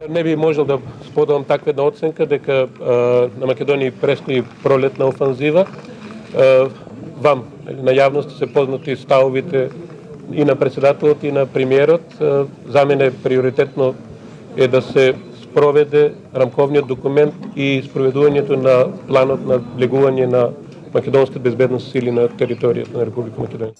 Не би можел да споделам таква една оценка дека на Македонија престои пролетна офанзива. Вам, на јавност се познати ставовите и на председателот и на премиерот. За мене приоритетно е да се спроведе рамковниот документ и спроведувањето на планот на влегување на македонските безбедностни сили на територијата на Република Македонија.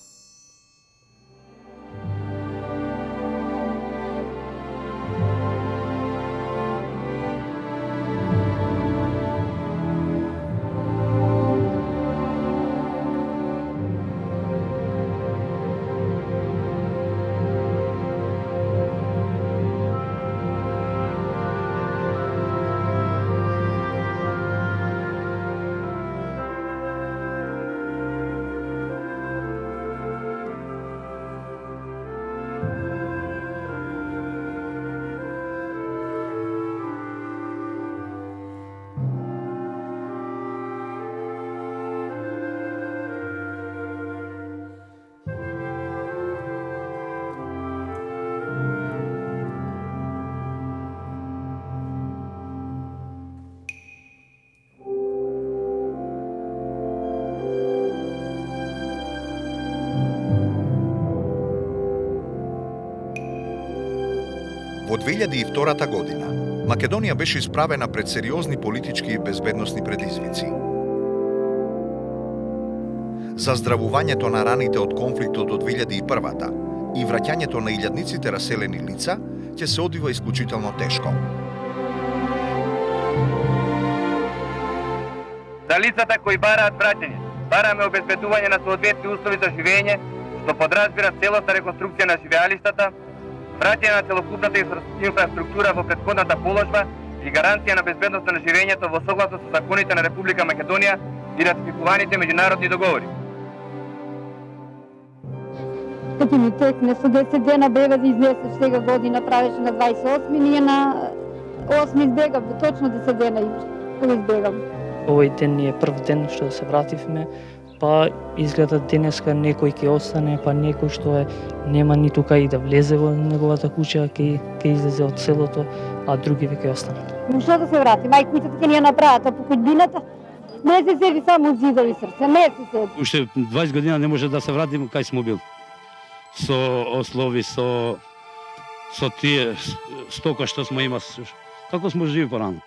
Во 2002 година, Македонија беше исправена пред сериозни политички и безбедносни предизвици. Заздравувањето на раните од конфликтот од 2001-та и враќањето на илјадниците раселени лица ќе се одвива исклучително тешко. За лицата кои бараат враќање, бараме обезбедување на соодветни услови за живење, што подразбира целосна реконструкција на живеалиштата, враќање на целокупната инфраструктура во претходната положба и гаранција на безбедноста на живењето во согласност со законите на Република Македонија и ратификуваните меѓународни договори. Като ми текне со 10 дена бега да изнесеш сега година, правеше на 28, ние на 8 избегав, точно 10 дена избегав. Овој ден ни е прв ден што се вративме, па изгледа денеска некој ќе остане, па некој што нема ниту кај да влезе во неговата куќа, ќе излезе од селото, а други ќе останат. Што да се врати? Мајкујцата ќе ни ја направат, а по куќбината не се седи само зидови срце, не се седи. Уште 20 година не може да се вратим кај смо бил. Со ослови, со тие стока што смо има, како смо живи порано.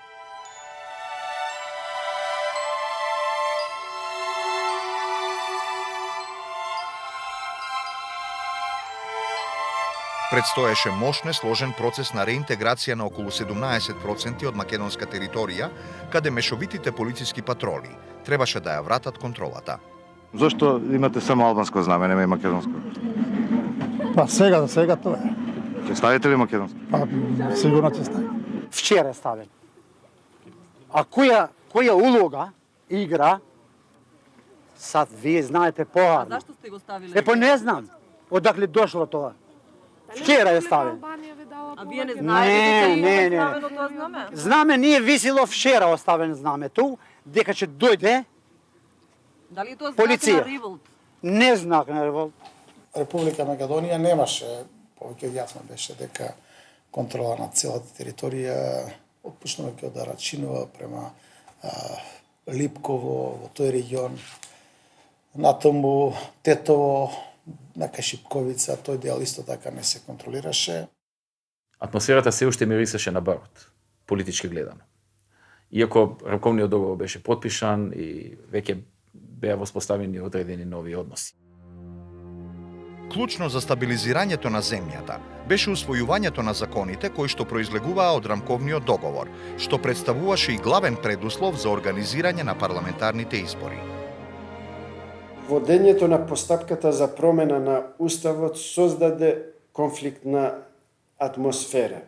Предстоеше мощно сложен процес на реинтеграција на околу 17% од македонска територија, каде мешовитите полициски патроли требаше да ја вратат контролата. Зошто имате само албанско знаме, нема и македонско? Па сега тоа е. Ќе ставите ли македонско? Па сигурно ќе стави. Вчера е ставен. А која улога игра, сад вие знаете по-рано. А зашто сте го ставиле? Па не знам. Одакле дошло тоа. Вчера е ставен. А вие не знаете дека е ставено тоа знаме? Знаме ние висело вчера оставен знамето, дека ќе дојде дали тоа полиција. На револт? Не знак на револт. Република Македонија немаше, повеќе јасно беше дека контрола над целата територија, отпушнувајќи од Арачинова према Липково, во тој регион, натаму Тетово, на Кашипковица, тој дел исто така не се контролираше. Атмосферата се уште мирисеше на барот, политички гледано. Иако рамковниот договор беше потпишан и веќе беа воспоставени одредени нови односи. Клучно за стабилизирањето на земјата беше усвојувањето на законите кои што произлегуваа од рамковниот договор, што представуваше и главен предуслов за организирање на парламентарните избори. Водењето на постапката за промена на Уставот создаде конфликтна атмосфера.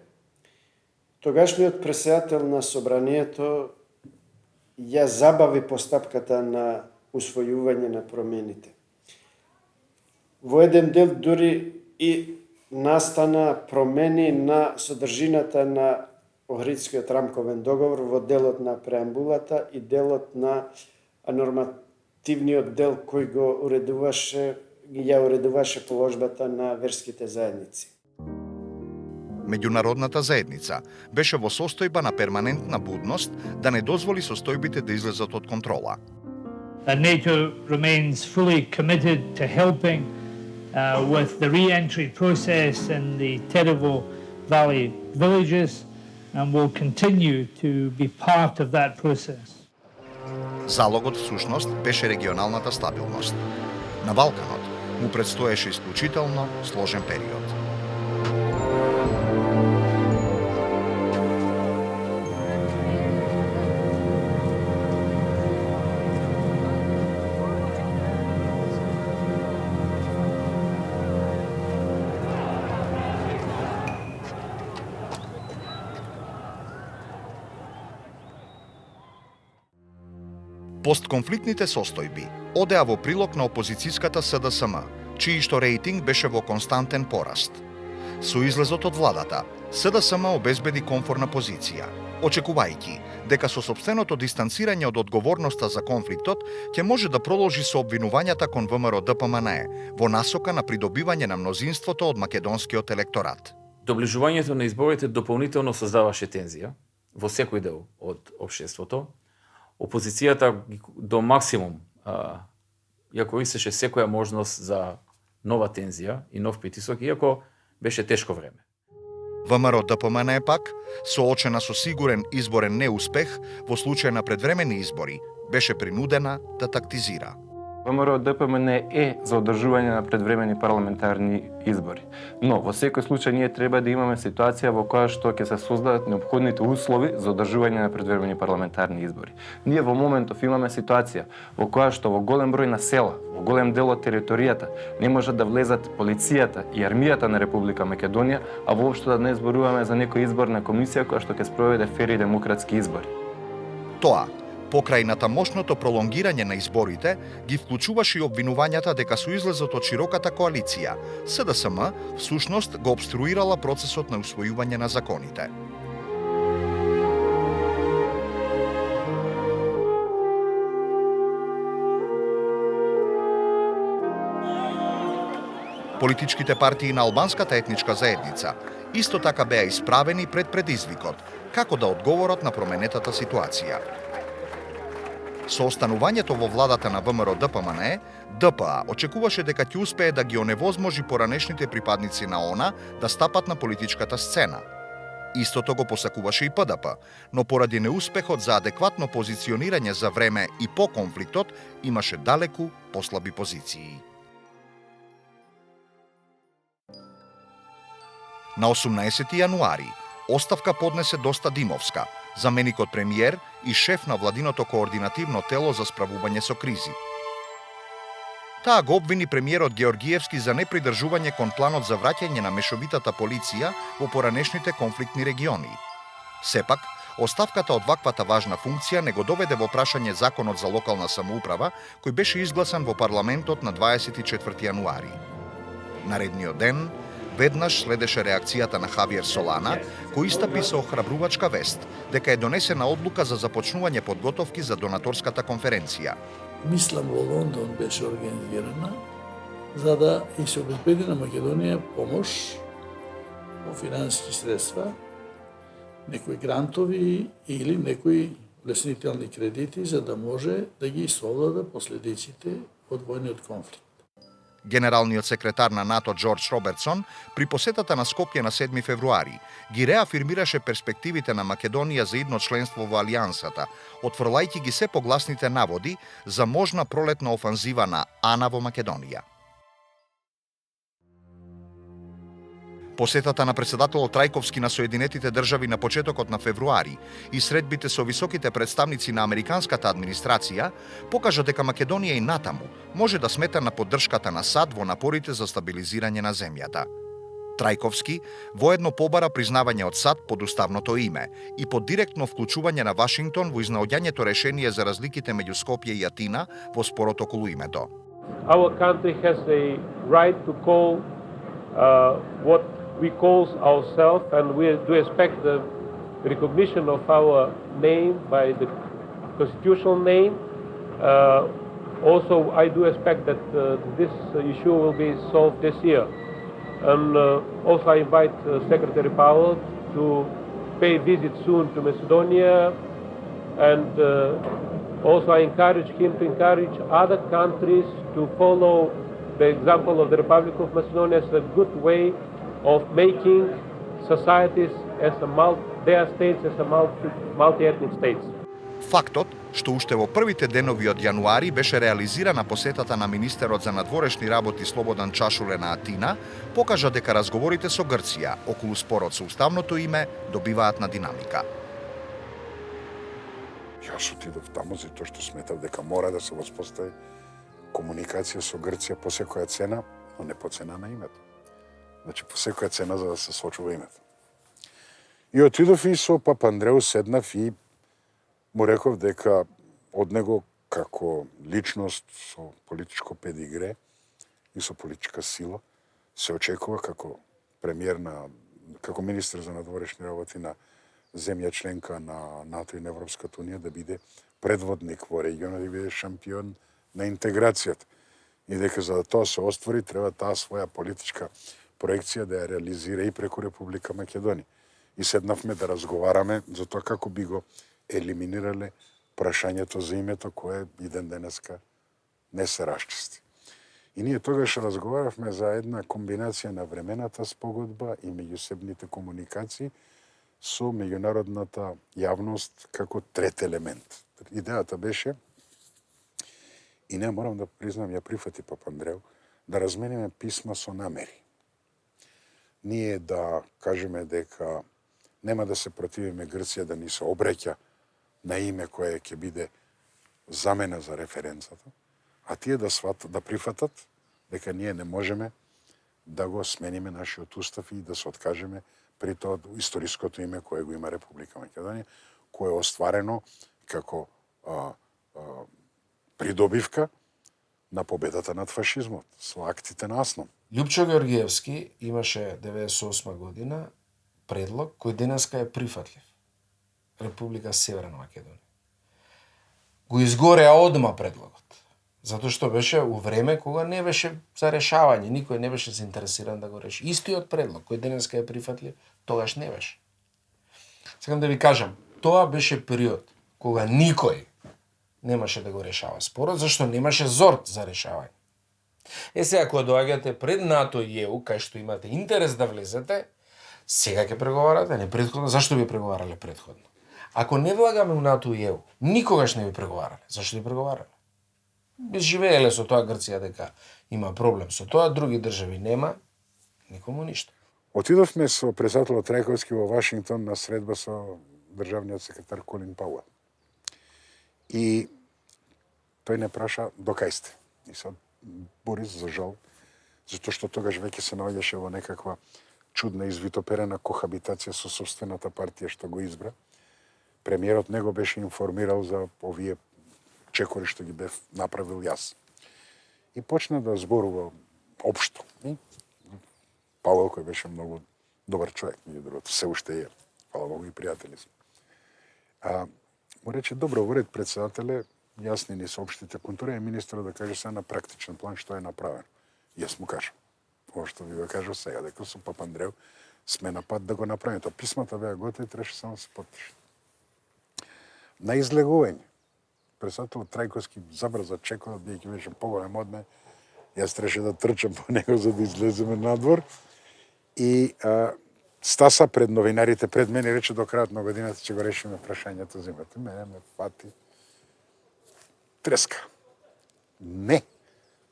Тогашниот председател на Собранието ја забави постапката на усвојување на промените. Во еден дел дури и настана промени на содржината на Охридскиот рамковен договор во делот на преамбулата и делот на нормативниот дел кој ја уредуваше положбата на верските заедници. Меѓународната заедница беше во состојба на перманентна будност да не дозволи состојбите да излезат од контрола. NATO remains fully committed to helping with the re-entry process in the Teravo Valley villages and will continue to be part of that process. Залогот всушност беше регионалната стабилност. На Балканот му предстоеше исклучително сложен период. Постконфликтните состојби одеа во прилог на опозицијската СДСМ, чиј што рейтинг беше во константен пораст. Со излезот од владата, СДСМ обезбеди комфорна позиција, очекувајќи дека со сопственото дистанцирање од одговорноста за конфликтот ќе може да продолжи со обвинувањата кон ВМРО ДПМНЕ во насока на придобивање на мнозинството од македонскиот електорат. Доближувањето на изборите дополнително создаваше тензија во секој дел од општеството. Опозицијата до максимум ја користеше секоја можност за нова тензија и нов притисок, иако беше тешко време. ВМРО ДПМНЕ пак, соочена со сигурен изборен неуспех во случај на предвремени избори, беше принудена да тактизира. ВМРО ДПМНЕ е за одржување на предвремени парламентарни избори. Но во секој случај ние треба да имаме ситуација во која што ќе се создадат неопходните услови за одржување на предвремени парламентарни избори. Ние во моментов имаме ситуација во која што во голем број на села, во голем дел од територијата не можат да влезат полицијата и армијата на Република Македонија, а воопшто да не зборуваме за некоја изборна комисија која што ќе спроведе фер и демократски избори. Тоа покрајната мощното пролонгирање на изборите ги вклучуваше и обвинувањата дека со излезот од широката коалиција, СДСМ всушност го обструирала процесот на усвојување на законите. Политичките партии на албанската етничка заедница исто така беа исправени пред предизвикот како да одговорат на променетата ситуација. Со останувањето во владата на ВМРО ДПМНЕ, ДПА очекуваше дека ќе успее да ги оневозможи поранешните припадници на ОНА да стапат на политичката сцена. Истото го посакуваше и ПДП, но поради неуспехот за адекватно позиционирање за време и по конфликтот, имаше далеку послаби позиции. На 18 јануари оставка поднесе Доста Димовска, заменикот премиер и шеф на владиното координативно тело за справување со кризи. Таа го обвини премиерот Георгиевски за непридржување кон планот за враќање на мешовитата полиција во поранешните конфликтни региони. Сепак, оставката од ваквата важна функција не го доведе во прашање законот за локална самоуправа, кој беше изгласан во парламентот на 24 јануари. Наредниот ден, веднаш следеше реакцијата на Хавиер Солана, кој истапи со охрабрувачка вест дека е донесена одлука за започнување подготовки за донаторската конференција. Мислам во Лондон беше организирана за да и се обезбеди на Македонија помош во финансиски средства, некои грантови или некои леснителни кредити за да може да ги совлада последиците од војниот конфликт. Генералниот секретар на НАТО Џорџ Робертсон при посетата на Скопје на 7 февруари ги реафирмираше перспективите на Македонија за идно членство во Алијансата, отфрлајќи ги се погласните наводи за можна пролетна офанзива на АНА во Македонија. Посетата на председателот Трајковски на Соединетите држави на почетокот на февруари и средбите со високите представници на американската администрација покажа дека Македонија и натаму може да смета на поддршката на САД во напорите за стабилизирање на земјата. Трајковски воедно побара признавање од САД под уставното име и под директно вклучување на Вашингтон во изнаоѓањето решение за разликите меѓу Скопје и Атина во спорот околу името. Our country has a right to call what we call ourselves, and we do expect the recognition of our name by the constitutional name. Also, I do expect that this issue will be solved this year. And also I invite Secretary Powell to pay a visit soon to Macedonia, and also I encourage him to encourage other countries to follow the example of the Republic of Macedonia as a good way of making societies as their states as a multi-ethnic states. Фактот што уште во првите денови од јануари беше реализирана посетата на министерот за надворешни работи Слободан Чашуле на Атина, покажа дека разговорите со Грција околу спорот со уставното име добиваат на динамика. Јас отидов таму затоа што сметав дека мора да се воспостави комуникација со Грција по секоја цена, но не по цена на името. Значи по секоја цена за да се сочува името. И отидов и со Папандреу седнав и му реков дека од него како личност со политичко педигре и со политичка сила се очекува како премиер како министер за надворешни работи на земја членка на НАТО и на Европската унија да биде предводник во регионот, да биде шампион на интеграцијата. И дека за да тоа се оствори треба таа своја политичка проекција да ја реализира и преку Република Македонија. И седнавме да разговараме за тоа како би го елиминирале прашањето за името кое и ден денеска не се расчисти. И ние тогаш разговаравме за една комбинација на времената спогодба и меѓусебните комуникации со меѓународната јавност како трет елемент. Идејата беше, и не морам да признам, ја прифати Папандреу, да размениме писма со намери. Ние да кажеме дека нема да се противиме Грција да ни се обреќа на име кое ќе биде замена за референцата, а тие да прифатат дека ние не можеме да го смениме нашиот устав и да се откажеме при тоа историското име кое го има Република Македонија, кое е остварено како придобивка на победата над фашизмот со актите на Аснам. Љупчо Георгиевски имаше 98 година предлог кој денеска е прифатлив. Република Северна Македонија. Го изгореа одма предлогот, затоа што беше у време кога не беше за решавање, никој не беше заинтересиран да го реши. Истиот предлог кој денеска е прифатлив, тогаш не беше. Сакам да ви кажам, тоа беше период кога никој немаше да го решава спорот, зашто немаше зорт за решавање. Сега кога доаѓате пред НАТО и ЕУ, кај што имате интерес да влезете, сега ќе преговарате, не претходно. Зашто би преговарале претходно? Ако не влагаме у НАТО и ЕУ, никогаш не би преговарале. Зашто би преговарале? Би живееле со тоа Грција дека има проблем со тоа, други држави нема, никому ништо. Отидовме со председателот Трајковски во Вашингтон на средба со државниот секретар Колин Пауел. И тој не праша до кај сте. И сад Борис, за жал, затоа што тогаш веќе се наоѓаше во некаква чудна извитоперена кохабитација со собствената партија што го избра. Премиерот не го беше информирал за овие чекори што ги бев направил јас. И почна да зборува општо. И Павел, кој беше многу добар човек, меѓу другото, се уште е, фала Богу, и пријатели сме. Му рече, добро, во ред, председателе, јас ни соопштите контура и министерот да каже сега на практичен план што е направено. Јас му кажам, ова што ви го кажав сега, дека со Папандреу сме на пат да го направиме. Тоа писмата беа готови, требаше само да се подпишат. На излегување, председателот Трајковски забрза чекот, бидејќи беше поголем од мене, јас требаше да трчам по него за да излеземе надвор. И стаса пред новинарите, пред мене, рече до крајот на годината ќе го решиме прашањето за името. Мене ме фати треска. Не.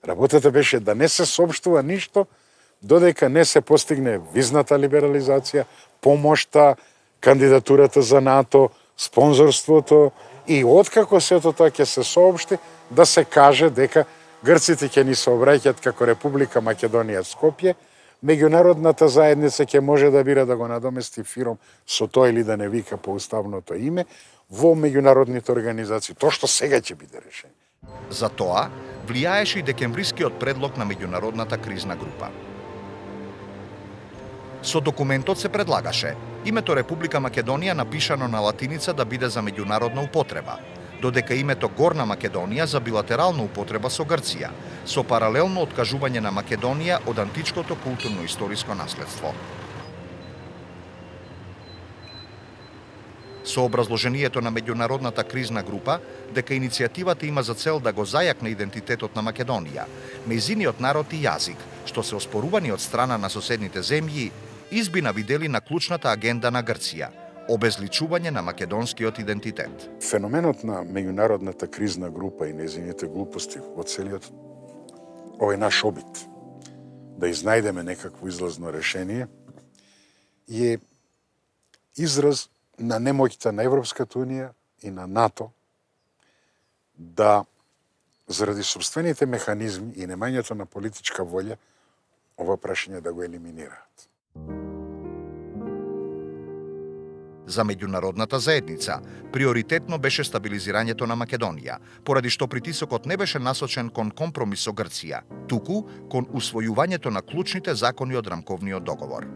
Работата беше да не се соопштува ништо, додека не се постигне визната либерализација, помошта, кандидатурата за НАТО, спонзорството и откако сето тоа ќе се соопшти, да се каже дека грците ќе ни се обраќаат како Република Македонија Скопје, меѓународната заедница ќе може да бира да го надомести Фиром со тоа или да не вика по уставното име во меѓународните организации. Тоа што сега ќе биде решено. За тоа влијаеше и декемврискиот предлог на меѓународната кризна група. Со документот се предлагаше името Република Македонија напишано на латиница да биде за меѓународна употреба, додека името Горна Македонија за билатерална употреба со Грција, со паралелно откажување на Македонија од античкото културно-историско наследство. Со образложението на меѓународната кризна група дека иницијативата има за цел да го зајакне идентитетот на Македонија, нејзиниот народ и јазик, што се оспорувани од страна на соседните земји, избина видели на клучната агенда на Грција – обезличување на македонскиот идентитет. Феноменот на меѓународната кризна група и незините глупости во целиот овој наш обид да изнајдеме некакво излазно решение е израз на немоќта на Европската Унија и на НАТО да, заради собствените механизми и немањето на политичка волја, ова прашање да го елиминираат. За меѓународната заедница приоритетно беше стабилизирањето на Македонија, поради што притисокот не беше насочен кон компромис со Грција, туку кон усвојувањето на клучните закони од рамковниот договор.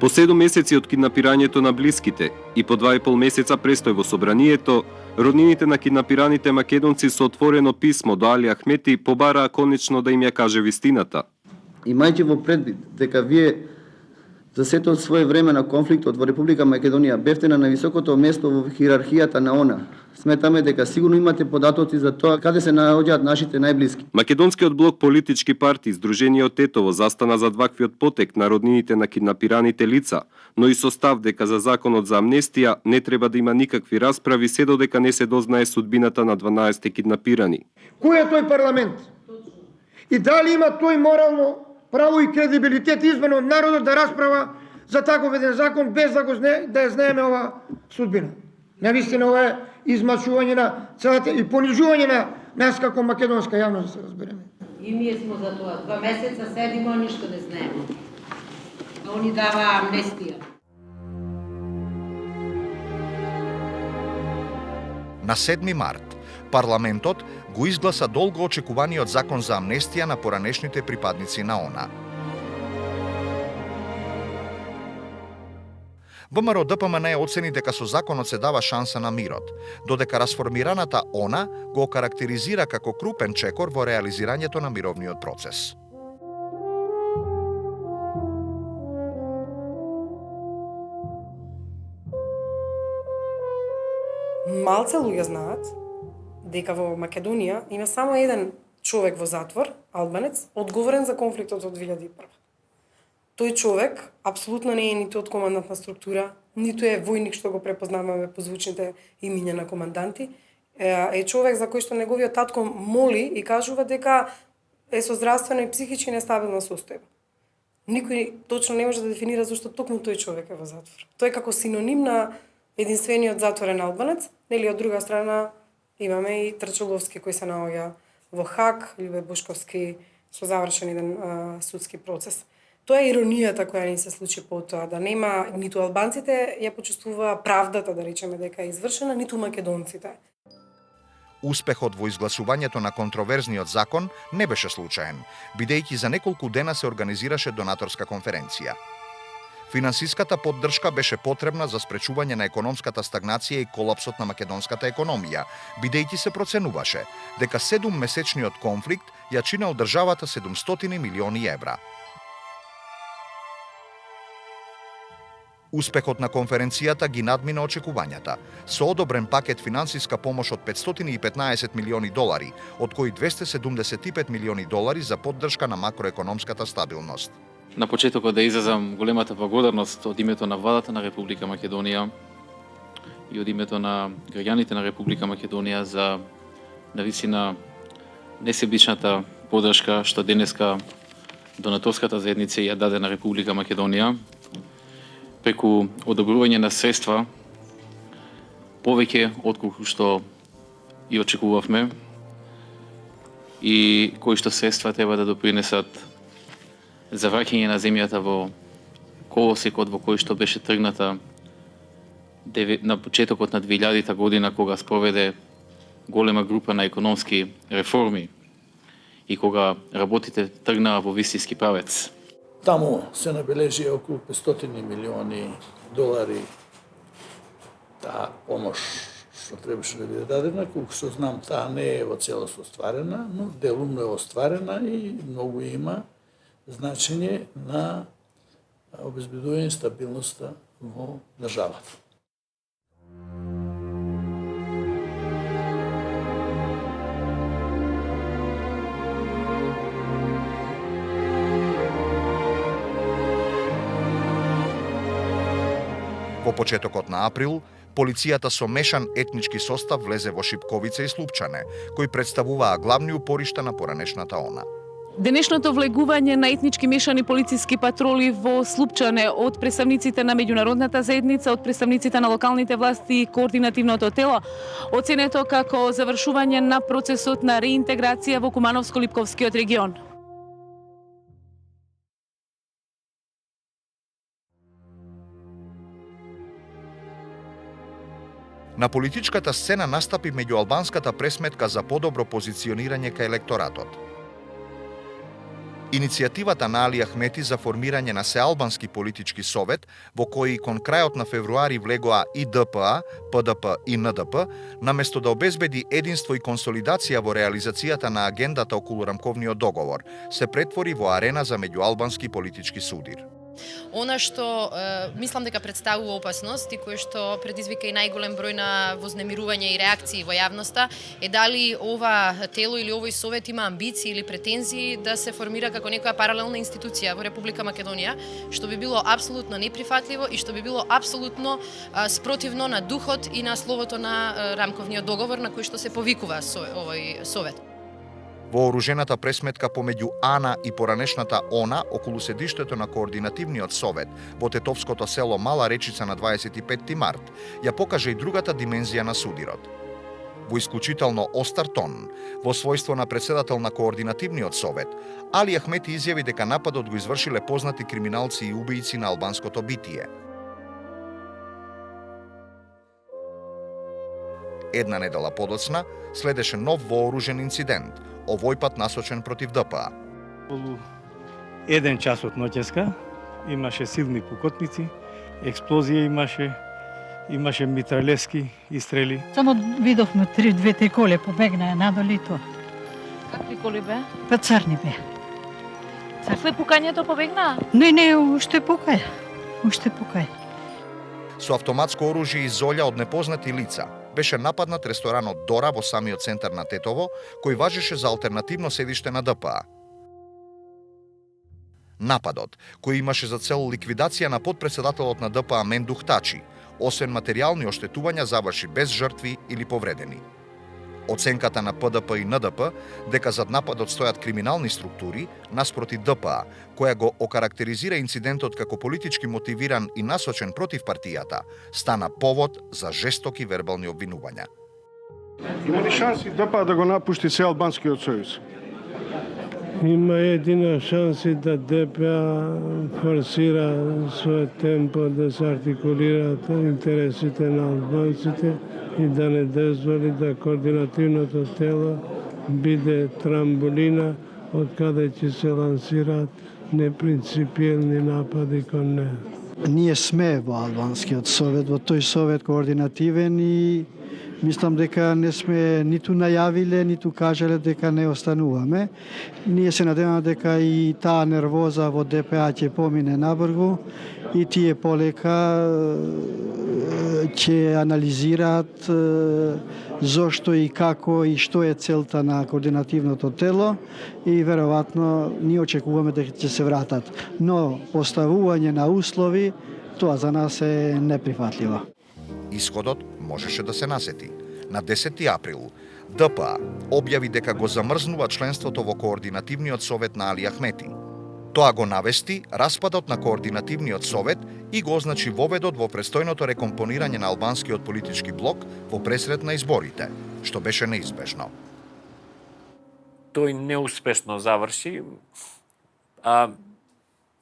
По 7 месеци од киднапирањето на блиските и по 2,5 месеца престој во собранието, роднините на киднапираните македонци со отворено писмо до Али Ахмети побараа конечно да им ја каже вистината. Имајќи во предвид дека вие за сето свое време на конфликтот во Република Македонија бевте на највисокото место во хиерархијата на ОНА, сметаме дека сигурно имате податоци за тоа каде се наоѓаат нашите најблиски. Македонскиот блок политички партии Сдружениот Тетово застана за ваквиот потек на роднините на киднапираните лица, но и со став дека за законот за амнестија не треба да има никакви расправи се додека не се дознае судбината на 12 киднапирани. Кој е тој парламент? И дали има тој морално право и кредибилитет избран од народот да расправа за таков еден закон без да ја знаеме ова судбина? Навистина ова е измачување на целата и понижување на нас како македонска јавност, да се разбереме. И ние сме за тоа. 2 месеца седимо, ништо не знаеме. Они дава амнестија. На 7 март, парламентот го изгласа долго очекуваниот закон за амнестија на поранешните припадници на ОНА. ВМРО-ДПМН оцени дека со законот се дава шанса на мирот, додека расформираната ОНА го карактеризира како крупен чекор во реализирањето на мировниот процес. Малце луѓе знаат дека во Македонија има само еден човек во затвор, албанец, одговорен за конфликтот од 2001. Тој човек апсолутно не е ниту од командантна структура, ниту е војник што го препознаваме по звучните имиња на команданти. Е човек за кој што неговиот татко моли и кажува дека е со здравствено и психички нестабилна состојба. Никој точно не може да дефинира зашто токму тој човек е во затвор. Тој е како синоним на единствениот затворен албанец, нели од друга страна имаме и Трчеловски кој се наоѓа во Хаг, Љубе Бошковски со завршен еден судски процес. Тоа е иронијата која ни се случи потоа, да нема ниту албанците ја почувствува правдата, да речеме дека е извршена, ниту македонците. Успехот во изгласувањето на контроверзниот закон не беше случаен, бидејќи за неколку дена се организираше донаторска конференција. Финансиската поддршка беше потребна за спречување на економската стагнација и колапсот на македонската економија, бидејќи се проценуваше дека 7-месечниот конфликт ја чинел државата 700 милиони евра. Успехот на конференцијата ги надмина очекувањата, со одобрен пакет финансиска помош од 515 милиони долари, од кои 275 милиони долари за поддршка на макроекономската стабилност. На почетокот да изразам големата благодарност од името на владата на Република Македонија и од името на граѓаните на Република Македонија за навистина несебичната поддршка што денеска донаторската заедница ја даде на Република Македонија преку одобрување на средства повеќе отколку што и очекувавме и кои што средства треба да допринесат за враќање на земјата во колосекот во кој што беше тргната на почетокот на 2000 година, кога спроведе голема група на економски реформи и кога работите тргнаа во вистински правец. Таму се набележи околу 500 милиони долари таа помош што требаше да биде дадена. Колку што знам, таа не е во целост остварена, но делумно е остварена и многу има значење на обезбедување стабилноста во државата. Во почетокот на април, полицијата со мешан етнички состав влезе во Шипковица и Слупчане, кои представуваа главни упоришта на поранешната ОНА. Денешното влегување на етнички мешани полициски патроли во Слупчане од представниците на меѓународната заедница, од представниците на локалните власти и координативното тело, оценето како завршување на процесот на реинтеграција во Кумановско-Липковскиот регион. На политичката сцена настапи меѓуалбанската пресметка за подобро позиционирање кај електоратот. Иницијативата на Али Ахмети за формирање на Сеалбански политички совет, во кој кон крајот на февруари влегоа и ДПА, ПДП и НДП, наместо да обезбеди единство и консолидација во реализацијата на агендата околу рамковниот договор, се претвори во арена за меѓуалбански политички судир. Она што мислам дека представува опасност и кое што предизвика и најголем број на вознемирување и реакции во јавноста е дали ова тело или овој совет има амбиции или претензии да се формира како некоја паралелна институција во Република Македонија, што би било апсолутно неприфатливо и што би било апсолутно спротивно на духот и на словото на рамковниот договор на кој што се повикува овој совет. Вооружената пресметка помеѓу АНА и поранешната ОНА околу седиштето на Координативниот совет во тетовското село Мала Речица на 25 март ја покажа и другата димензија на судирот. Во исклучително остар тон, во својство на председател на Координативниот совет, Али Ахмети изјави дека нападот го извршиле познати криминалци и убијци на албанското битие. Една недела подоцна следеше нов вооружен инцидент, овој пат насочен против ДПА. Околу 1 час од ноќеска имаше силни пукотници, експлозија имаше митралески и стрели. Само видовме две-три коле побегнаа надолу и тоа. Какви коли бе? Па црни бе. След пукањето побегнаа? Не, уште пукај. Со автоматско оружје и золја од непознати лица беше нападнат ресторанот Дора во самиот центар на Тетово, кој важеше за алтернативно седиште на ДПА. Нападот, кој имаше за цел ликвидација на подпредседателот на ДПА Мендух Тачи, освен материјални оштетувања, заврши без жртви или повредени. Оценката на ПДП и НДП дека зад нападот стојат криминални структури наспроти ДПА, која го окарактеризира инцидентот како политички мотивиран и насочен против партијата, стана повод за жестоки вербални обвинувања. Има ли шанси ДПА да го напушти Сеалбанскиот сојуз? Има едина шанси да ДПА форсира својот темпо да се артикулираат интересите на албанците и да не дозволи да координативното тело биде трамбулина од каде ќе се лансираат непринципиелни напади кон неа. Ние сме во Албанскиот совет, во тој совет координативен и мислам дека не сме ниту најавиле, ниту кажале дека не остануваме. Ние се надеваме дека и таа нервоза во ДПА ќе помине набргу и тие полека ќе анализираат зошто и како и што е целта на координативното тело и веројатно ние очекуваме дека ќе се вратат. Но поставување на услови, тоа за нас е неприфатливо. Исходот можеше да се насети. На 10 април ДПА објави дека го замрзнува членството во Координативниот совет на Али Ахмети. Тоа го навести распадот на Координативниот совет и го означи воведот во престојното рекомпонирање на албанскиот политички блок во пресред на изборите, што беше неизбежно. Тој неуспешно заврши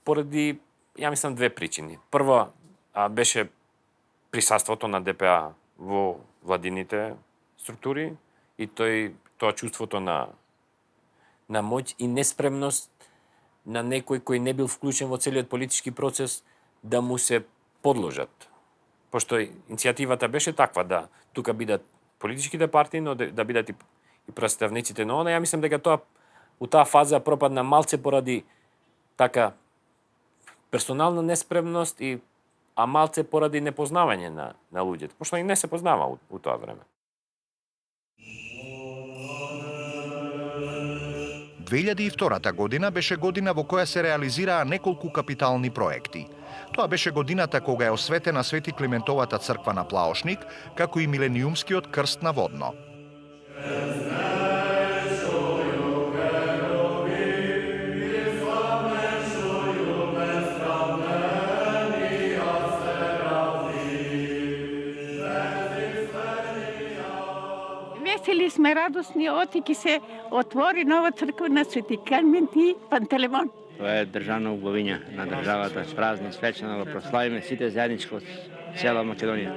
поради, ја мислам, две причини. Прво, беше присаството на ДПА во владините структури и тоа чувството на моќ и неспремност на некој кој не бил вклучен во целиот политички процес да му се подложат. Пошто иницијативата беше таква да тука бидат политичките партии, но да бидат и представниците на она. Ја мислам дека тоа у таа фаза пропадна малце поради така персонална неспремност а малце поради непознавање на луѓето, пошто и не се познава у тоа време. 2002 година беше година во која се реализираа неколку капитални проекти. Тоа беше годината кога е осветена Свети Климентовата црква на Плаошник, како и милениумскиот крст на Водно. Весели сме, радосни, оти ќе се отвори нова црква на Свети Климент и Пантелеймон. Тоа е државна убавина на државата, празни, свечено, да прославиме сите заедничко цела Македонија.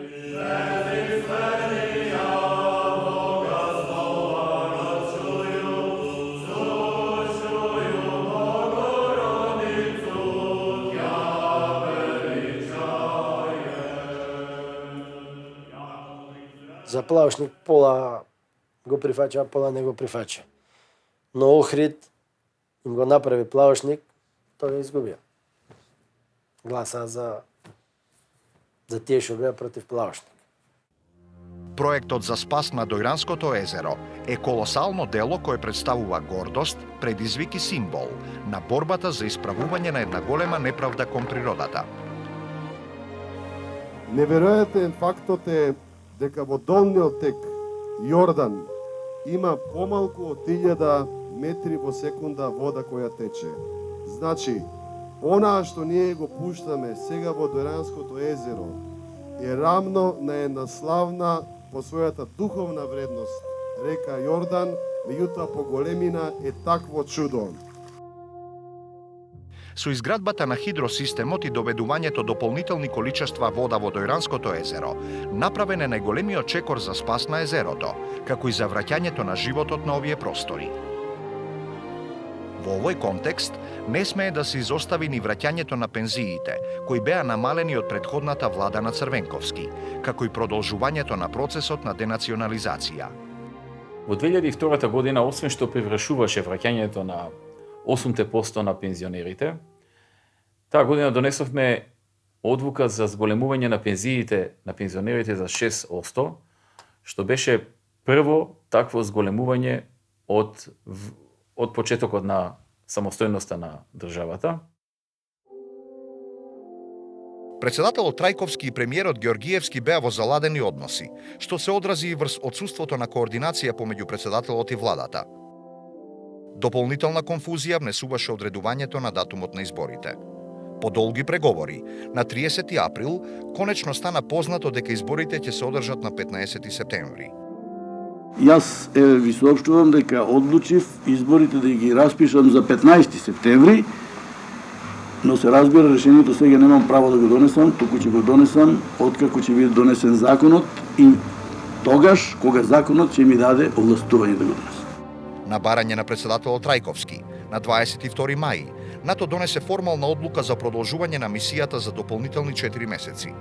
За Плаошник пола го прифача, пола не го прифача. Но Охрид им го направи Плаошник, тоа го изгубија. Гласа за тие што беа против Плаошник. Проектот за спас на Дојранското езеро е колосално дело кое представува гордост, предизвик и символ на борбата за исправување на една голема неправда кон природата. Неверојатен фактот е дека во долниот тек Јордан има помалку од 1000 метри во секунда вода која тече. Значи, онаа што ние го пуштаме сега во Дојранското езеро е рамно на една славна по својата духовна вредност река Јордан, меѓутоа по големина е такво чудо. Со изградбата на хидросистемот и доведувањето дополнителни количества вода во Дојранското езеро, направен е најголемиот чекор за спас на езерото, како и за враќањето на животот на овие простори. Во овој контекст, не смее да се изостави ни враќањето на пензиите, кои беа намалени од претходната влада на Црвенковски, како и продолжувањето на процесот на денационализација. Во 2002 година, освен што превршуваше враќањето на 8% на пензионерите, таа година донесовме одлука за зголемување на пензиите на пензионерите за 6%, што беше прво такво зголемување од почетокот на самостојноста на државата. Председателот Трајковски и премиерот Георгиевски беа во заладени односи, што се одрази и врз отсуството на координација помеѓу председателот и владата. Дополнителна конфузија внесуваше одредувањето на датумот на изборите. По долги преговори, на 30 април, конечно стана познато дека изборите ќе се одржат на 15 септември. Јас ви соопштувам дека одлучив изборите да ги распишам за 15 септември, но се разбира решението сега немам право да го донесам, туку ќе го донесам откако ќе биде донесен законот и тогаш кога законот ќе ми даде овластување да го донесам. На барање на председателот Трајковски, на 22 мај, НАТО донесе формална одлука за продолжување на мисијата за дополнителни 4 месеци.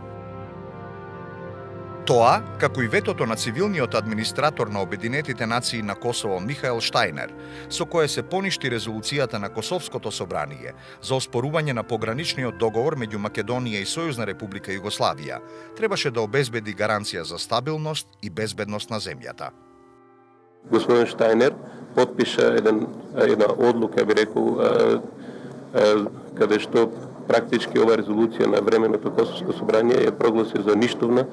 Тоа, како и ветото на цивилниот администратор на Обединетите нации на Косово Михаел Штајнер, со кое се поништи резолуцијата на Косовското собрание за оспорување на пограничниот договор меѓу Македонија и Сојузна република Југославија, требаше да обезбеди гаранција за стабилност и безбедност на земјата. Господин Штајнер потпиша една одлука, би рекол, каде што практички ова резолуција на временното Косовско собрание ја прогласи за ништовна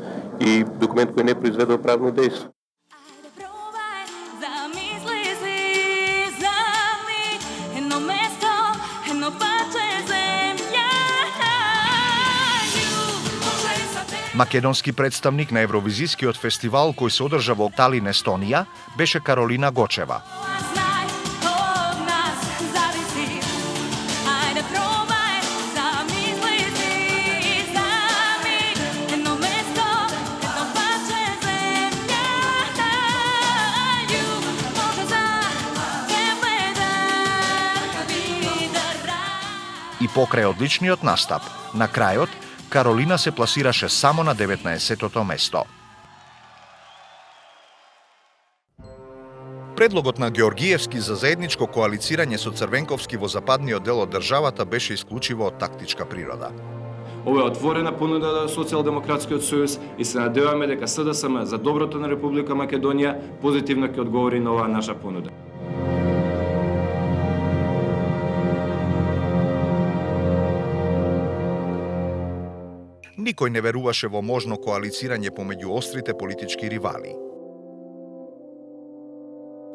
и документ кој не произведел правно дејство. Македонски представник на Евровизискиот фестивал кој се одржа во Талин, Естонија, беше Каролина Гочева. И покрај одличниот настап, на крајот, Каролина се пласираше само на 19-тото место. Предлогот на Георгиевски за заедничко коалицирање со Црвенковски во западниот дел од државата беше исклучиво од тактичка природа. Ова е отворена понуда на Социјалдемократскиот сојуз и се надеваме дека СДСМ за доброто на Република Македонија позитивно ќе одговори на оваа наша понуда. Никој не веруваше во можно коалицирање помеѓу острите политички ривали.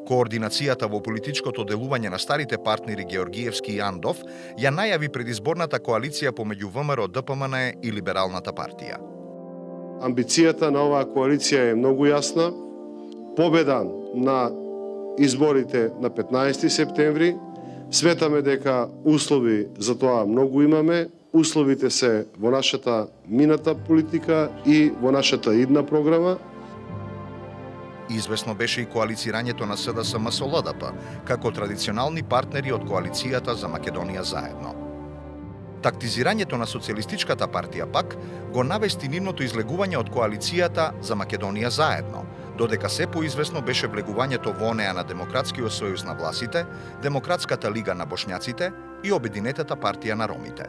Координацијата во политичкото делување на старите партнери Георгиевски и Андов ја најави предизборната коалиција помеѓу ВМРО, ДПМН и Либералната партија. Амбицијата на оваа коалиција е многу јасна. Победа на изборите на 15 септември. Светаме дека услови за тоа многу имаме. Условите се во нашата мината политика и во нашата идна програма. Известно беше и коалицирањето на СДСМ со ЛДП, како традиционални партнери од коалицијата за Македонија заедно. Тактизирањето на Социјалистичката партија пак го навести нивното излегување од коалицијата за Македонија заедно, додека се поизвестно беше влегувањето во неа на Демократскиот сојуз на власите, Демократската лига на бошњаците и Обединетата партија на ромите.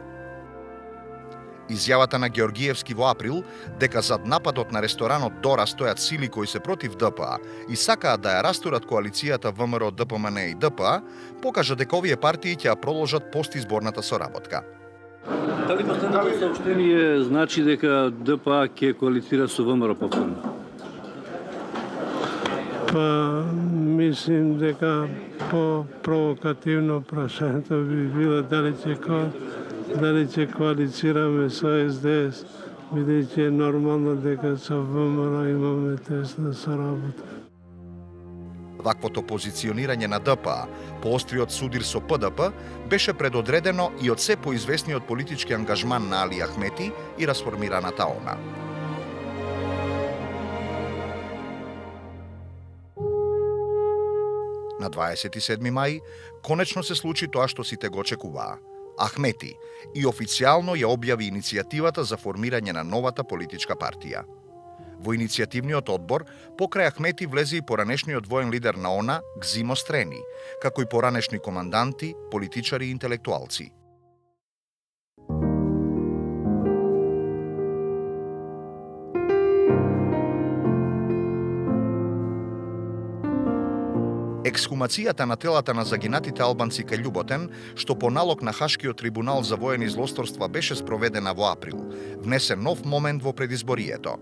Изјавата на Георгиевски во април дека зад нападот на ресторанот Дора стојат сили кои се против ДПА и сакаат да ја растурат коалицијата ВМРО, ДПМН и ДПА, покажа дека овие партии ќе ја продолжат постизборната соработка. Дали последното сообщение значи дека ДПА ќе коалицира со ВМРО повторно? Па, мислим дека по-провокативно прашањето би било дали ќе коалицираме со СДС, бидејќи е нормално дека со ВМРО имаме тесна соработка. Ваквото позиционирање на ДПА по остриот судир со ПДП беше предодредено и од се поизвестниот политички ангажман на Али Ахмети и расформираната ОНА. На 27 мај конечно се случи тоа што сите го очекуваа. Ахмети и официјално ја објави иницијативата за формирање на новата политичка партија. Во иницијативниот одбор покрај Ахмети влезе и поранешниот воен лидер на ОНА Гзимо Стрени, како и поранешни команданти, политичари и интелектуалци. Ексхумацијата на телата на загинатите албанци кај Љуботен, што по налог на Хашкиот трибунал за воени злосторства беше спроведена во април, внесе нов момент во предизборието.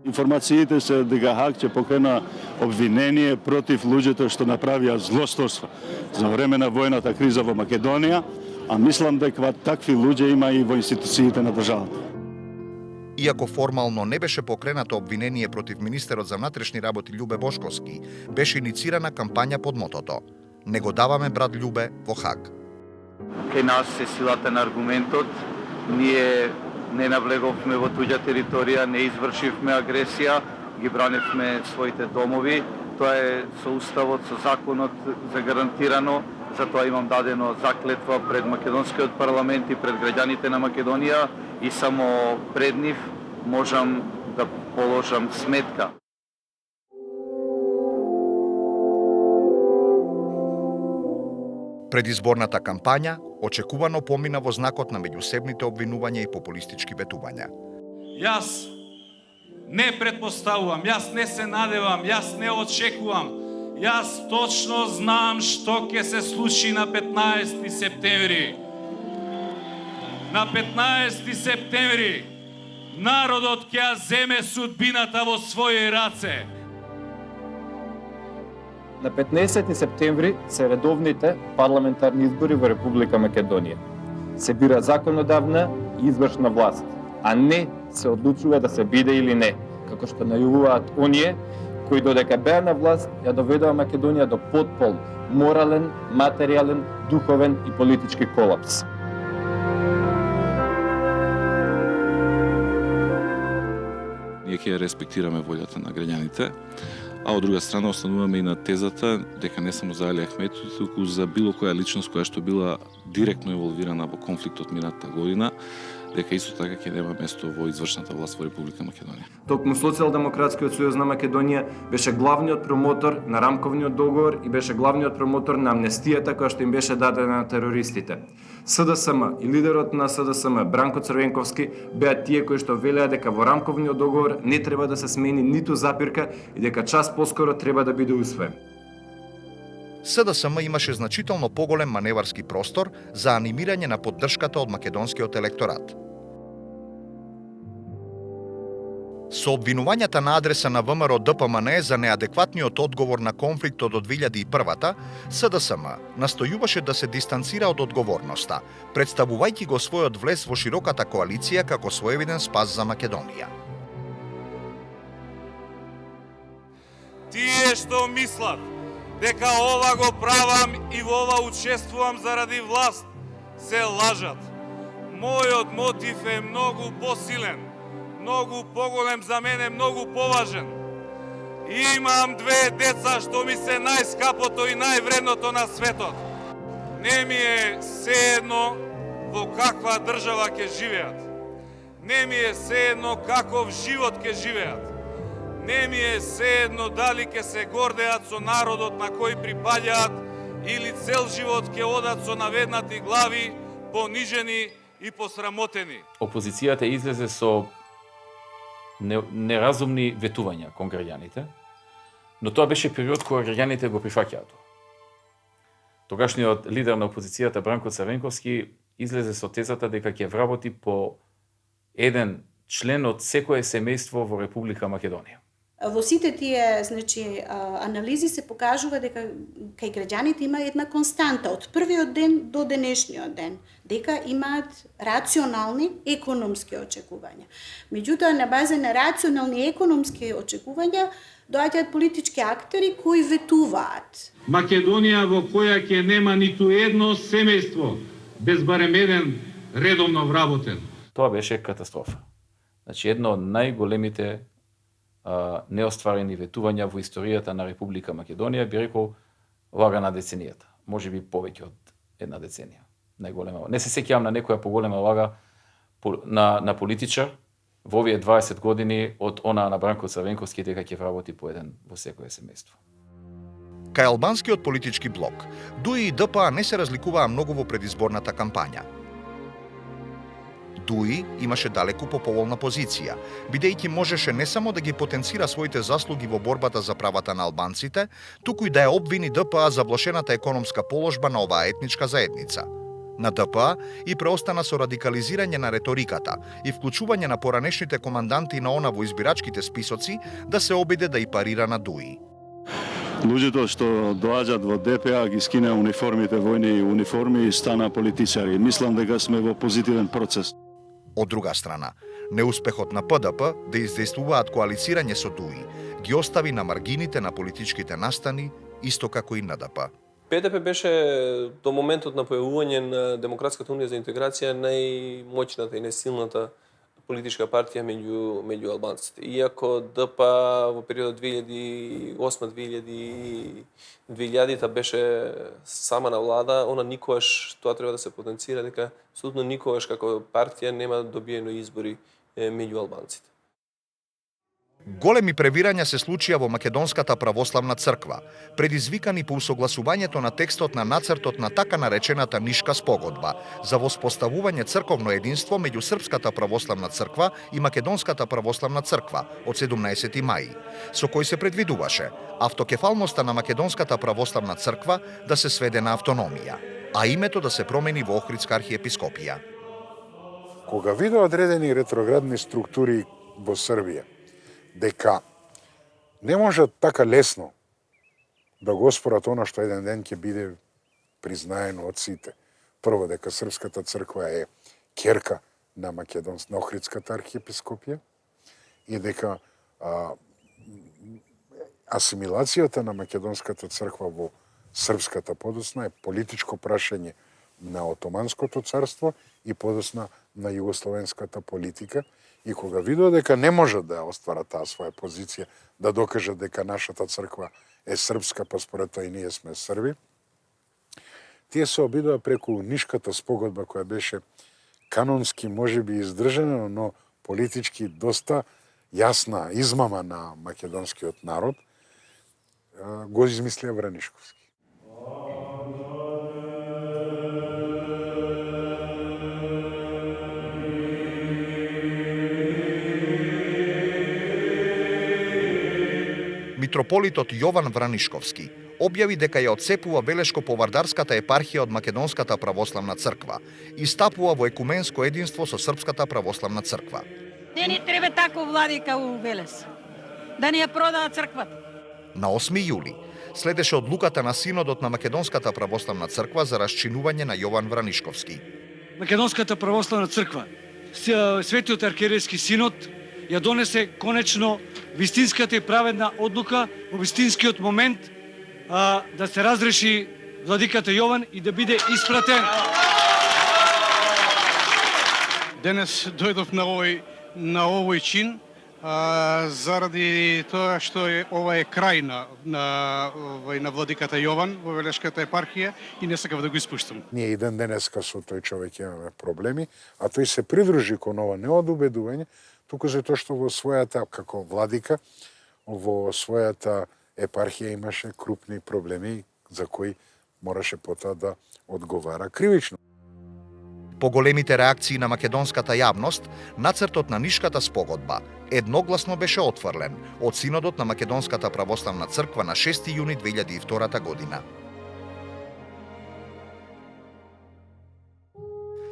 Информациите се дека Хаг ќе покрена обвинение против луѓето што направија злосторства за време на војната криза во Македонија, а мислам дека такви луѓе има и во институциите на државата. Иако формално не беше покренато обвинение против министерот за внатрешни работи Љубе Бошковски, беше иницирана кампања под мотото "Не го даваме брат Љубе во Хаг". Кај нас се силата на аргументот. Ние не навлеговме во туѓа територија, не извршивме агресија, ги браневме своите домови. Тоа е со уставот, со законот загарантирано. Затоа имам дадено заклетва пред македонскиот парламент и пред граѓаните на Македонија и само пред нив можам да положам сметка. Предизборната кампања очекувано помина во знакот на меѓусебните обвинувања и популистички ветувања. Јас не предпоставувам, јас не се надевам, јас не очекувам. Јас точно знам што ќе се случи на 15 септември. На 15 септември народот ќе ја земе судбината во своји раце. На 15 септември се редовните парламентарни избори во Република Македонија. Се бира законодавна и извршна власт, а не се одлучува да се биде или не, како што најавуваат оние кои додека беа на власт ја доведоа Македонија до потпол, морален, материјален, духовен и политички колапс. Ние ќе респектираме волјата на граѓаните, а од друга страна остануваме и на тезата дека не само за Али Ахметов, туку за било која личност која што била директно инволвирана во конфликтот минатата година, дека исто така ќе нема место во извршната власт во Република Македонија. Токму Социјалдемократскиот сојуз на Македонија беше главниот промотор на рамковниот договор и беше главниот промотор на амнестијата која што им беше дадена на терористите. СДСМ и лидерот на СДСМ Бранко Црвенковски беа тие кои што велеа дека во рамковниот договор не треба да се смени ниту запирка и дека час поскоро треба да биде усвоен. СДСМ имаше значително поголем маневарски простор за анимирање на поддршката од македонскиот електорат. Со обвинувањата на адреса на ВМРО ДПМН за неадекватниот одговор на конфликтот од 2001-та, СДСМ настојуваше да се дистанцира од одговорноста, представувајќи го својот влез во широката коалиција како своевиден спас за Македонија. Тие што мислат дека ова го правам и во ова учествувам заради власт, се лажат. Мојот мотив е многу посилен, многу поголем за мене, многу поважен. Имам две деца што ми се најскапото и највредното на светот. Не ми е сеедно во каква држава ќе живеат. Не ми е сеедно каков живот ќе живеат. Не ми е сеедно дали ќе се гордеат со народот на кој припаѓаат или цел живот ќе одат со наведнати глави, понижени и посрамотени. Опозицијата излезе со неразумни ветувања кон граѓаните, но тоа беше период кога граѓаните го прифаќаат. Тогашниот лидер на опозицијата Бранко Црвенковски излезе со тезата дека ќе вработи по еден член од секое семејство во Република Македонија. Во сите тие анализи се покажува дека кај граѓаните има една константа од првиот ден до денешниот ден, дека имаат рационални економски очекувања. Меѓутоа, на база на рационални економски очекувања доаѓаат политички актери кои ветуваат. Македонија во која ќе нема ниту едно семејство без барем еден редовно вработен. Тоа беше катастрофа. Значи, едно од најголемите неостварени ветувања во историјата на Република Македонија, би рекол, лага на деценијата. Може би повеќе од една деценија. Најголема. Не се сеќавам на некоја поголема лага на политичар во овие 20 години од она на Бранко Црвенковски дека ќе вработи по еден во секое семејство. Кај албанскиот политички блок, ДУИ и ДПА не се разликуваа многу во предизборната кампања. ДУИ имаше далеку поповолна позиција, бидејќи можеше не само да ги потенцира своите заслуги во борбата за правата на албанците, туку и да ја обвини ДПА за влошената економска положба на оваа етничка заедница. На ДПА и преостана со радикализирање на реториката и вклучување на поранешните команданти на она во избирачките списоци да се обиде да и парира на ДУИ. Луѓето што доаѓаат во ДПА ги скинаа униформите, војни униформи и стана политичари. Мислам дека сме во позитивен процес. Од друга страна, неуспехот на ПДП да издействуваат коалицирање со ДУИ ги остави на маргините на политичките настани, исто како и НДП. ПДП беше до моментот на појавување на Демократската унија за интеграција најмоćната и најсилната политичка партија меѓу албанците. Иако ДПА во периодот 2008-2000 беше сама на влада, она никогаш, тоа треба да се потенцира, дека абсолютно никогаш како партија нема добиено избори меѓу албанците. Големи превирања се случија во Македонската православна црква, предизвикани по усогласувањето на текстот на нацртот на така наречената Нишка спогодба за воспоставување црковно единство меѓу Српската православна црква и Македонската православна црква од 17 мај, со кој се предвидуваше автокефалноста на Македонската православна црква да се сведе на автономија, а името да се промени во Охридска архиепископија. Кога виде одредени ретроградни структури во Србија, дека не можат така лесно да го оспорат она што еден ден ќе биде признаено од сите. Прво, дека Српската црква е ќерка на на Охридската архиепископија и дека асимилацијата на Македонската црква во Српската подоцна е политичко прашање на Отоманското царство и подосна на југословенската политика. И кога видува дека не може да оствара таа своја позиција, да докаже дека нашата црква е српска, па според тоа и ние сме Срби, тие се обидува преку Нишката спогодба која беше канонски можеби издржана, но политички доста јасна измама на македонскиот народ, го измислија Вранишковски. Митрополитот Јован Вранишковски објави дека ја отцепува белешко по Вардарската епархија од Македонската православна црква и стапува во екуменско единство со Српската православна црква. Не ни треба таков владика у Велес, да ни ја продаат црквата. На 8 јули следеше одлуката на Синодот на Македонската православна црква за расчинување на Јован Вранишковски. Македонската православна црква, Светиот архиерейски синод, ја донесе конечно вистинската и праведна одлука во вистинскиот момент да се разреши владиката Јован и да биде испратен. Денес дојдов на овој чин заради тоа што ова е крај на владиката Јован во Велешката епархија и не сакав да го испуштам. Ние и ден денеска со тој човек имаме проблеми, а тој се придружи кон ова не од убедување, туку затоа што во својата, како владика, во својата епархија имаше крупни проблеми за кои мораше потоа да одговара кривично. По големите реакции на македонската јавност, нацртот на Нишката спогодба едногласно беше отфрлен од Синодот на Македонската православна црква на 6 јуни 2002 година.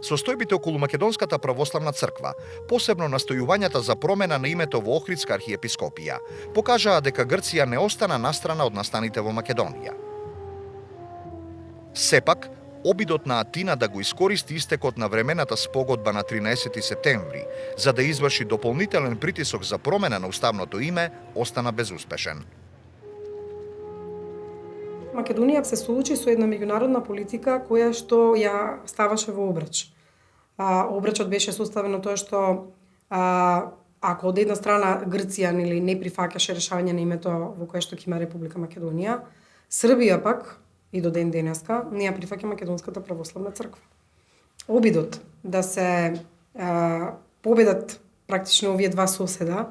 Состојбите околу Македонската православна црква, посебно настојувањата за промена на името во Охридска архиепископија, покажаа дека Грција не остана настрана од настаните во Македонија. Сепак, обидот на Атина да го искористи истекот на времената спогодба на 13 септември за да изврши дополнителен притисок за промена на уставното име, остана безуспешен. Македонија се соочи со една меѓународна политика која што ја ставаше во обрач. Обрачот беше составен од тоа што ако од една страна Грција не прифаќаше решавање на името во кое што ќе има Република Македонија, Србија пак и до ден денеска не ја прифаќа Македонската православна црква. Обидот да се победат практично овие два соседа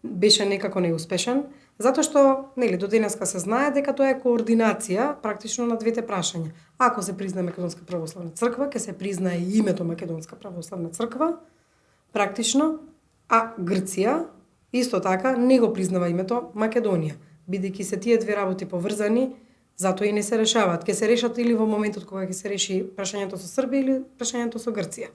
беше некако неуспешен, затоа што до денеска се знае дека тоа е координација практично на двете прашања. Ако се признае Македонска православна црква, ќе се признае и името Македонска православна црква, практично, а Грција исто така не го признава името Македонија, бидејќи се тие две работи поврзани, затоа и не се решаваат. Ќе се решат или во моментот кога ќе се реши прашањето со Србија или прашањето со Грција.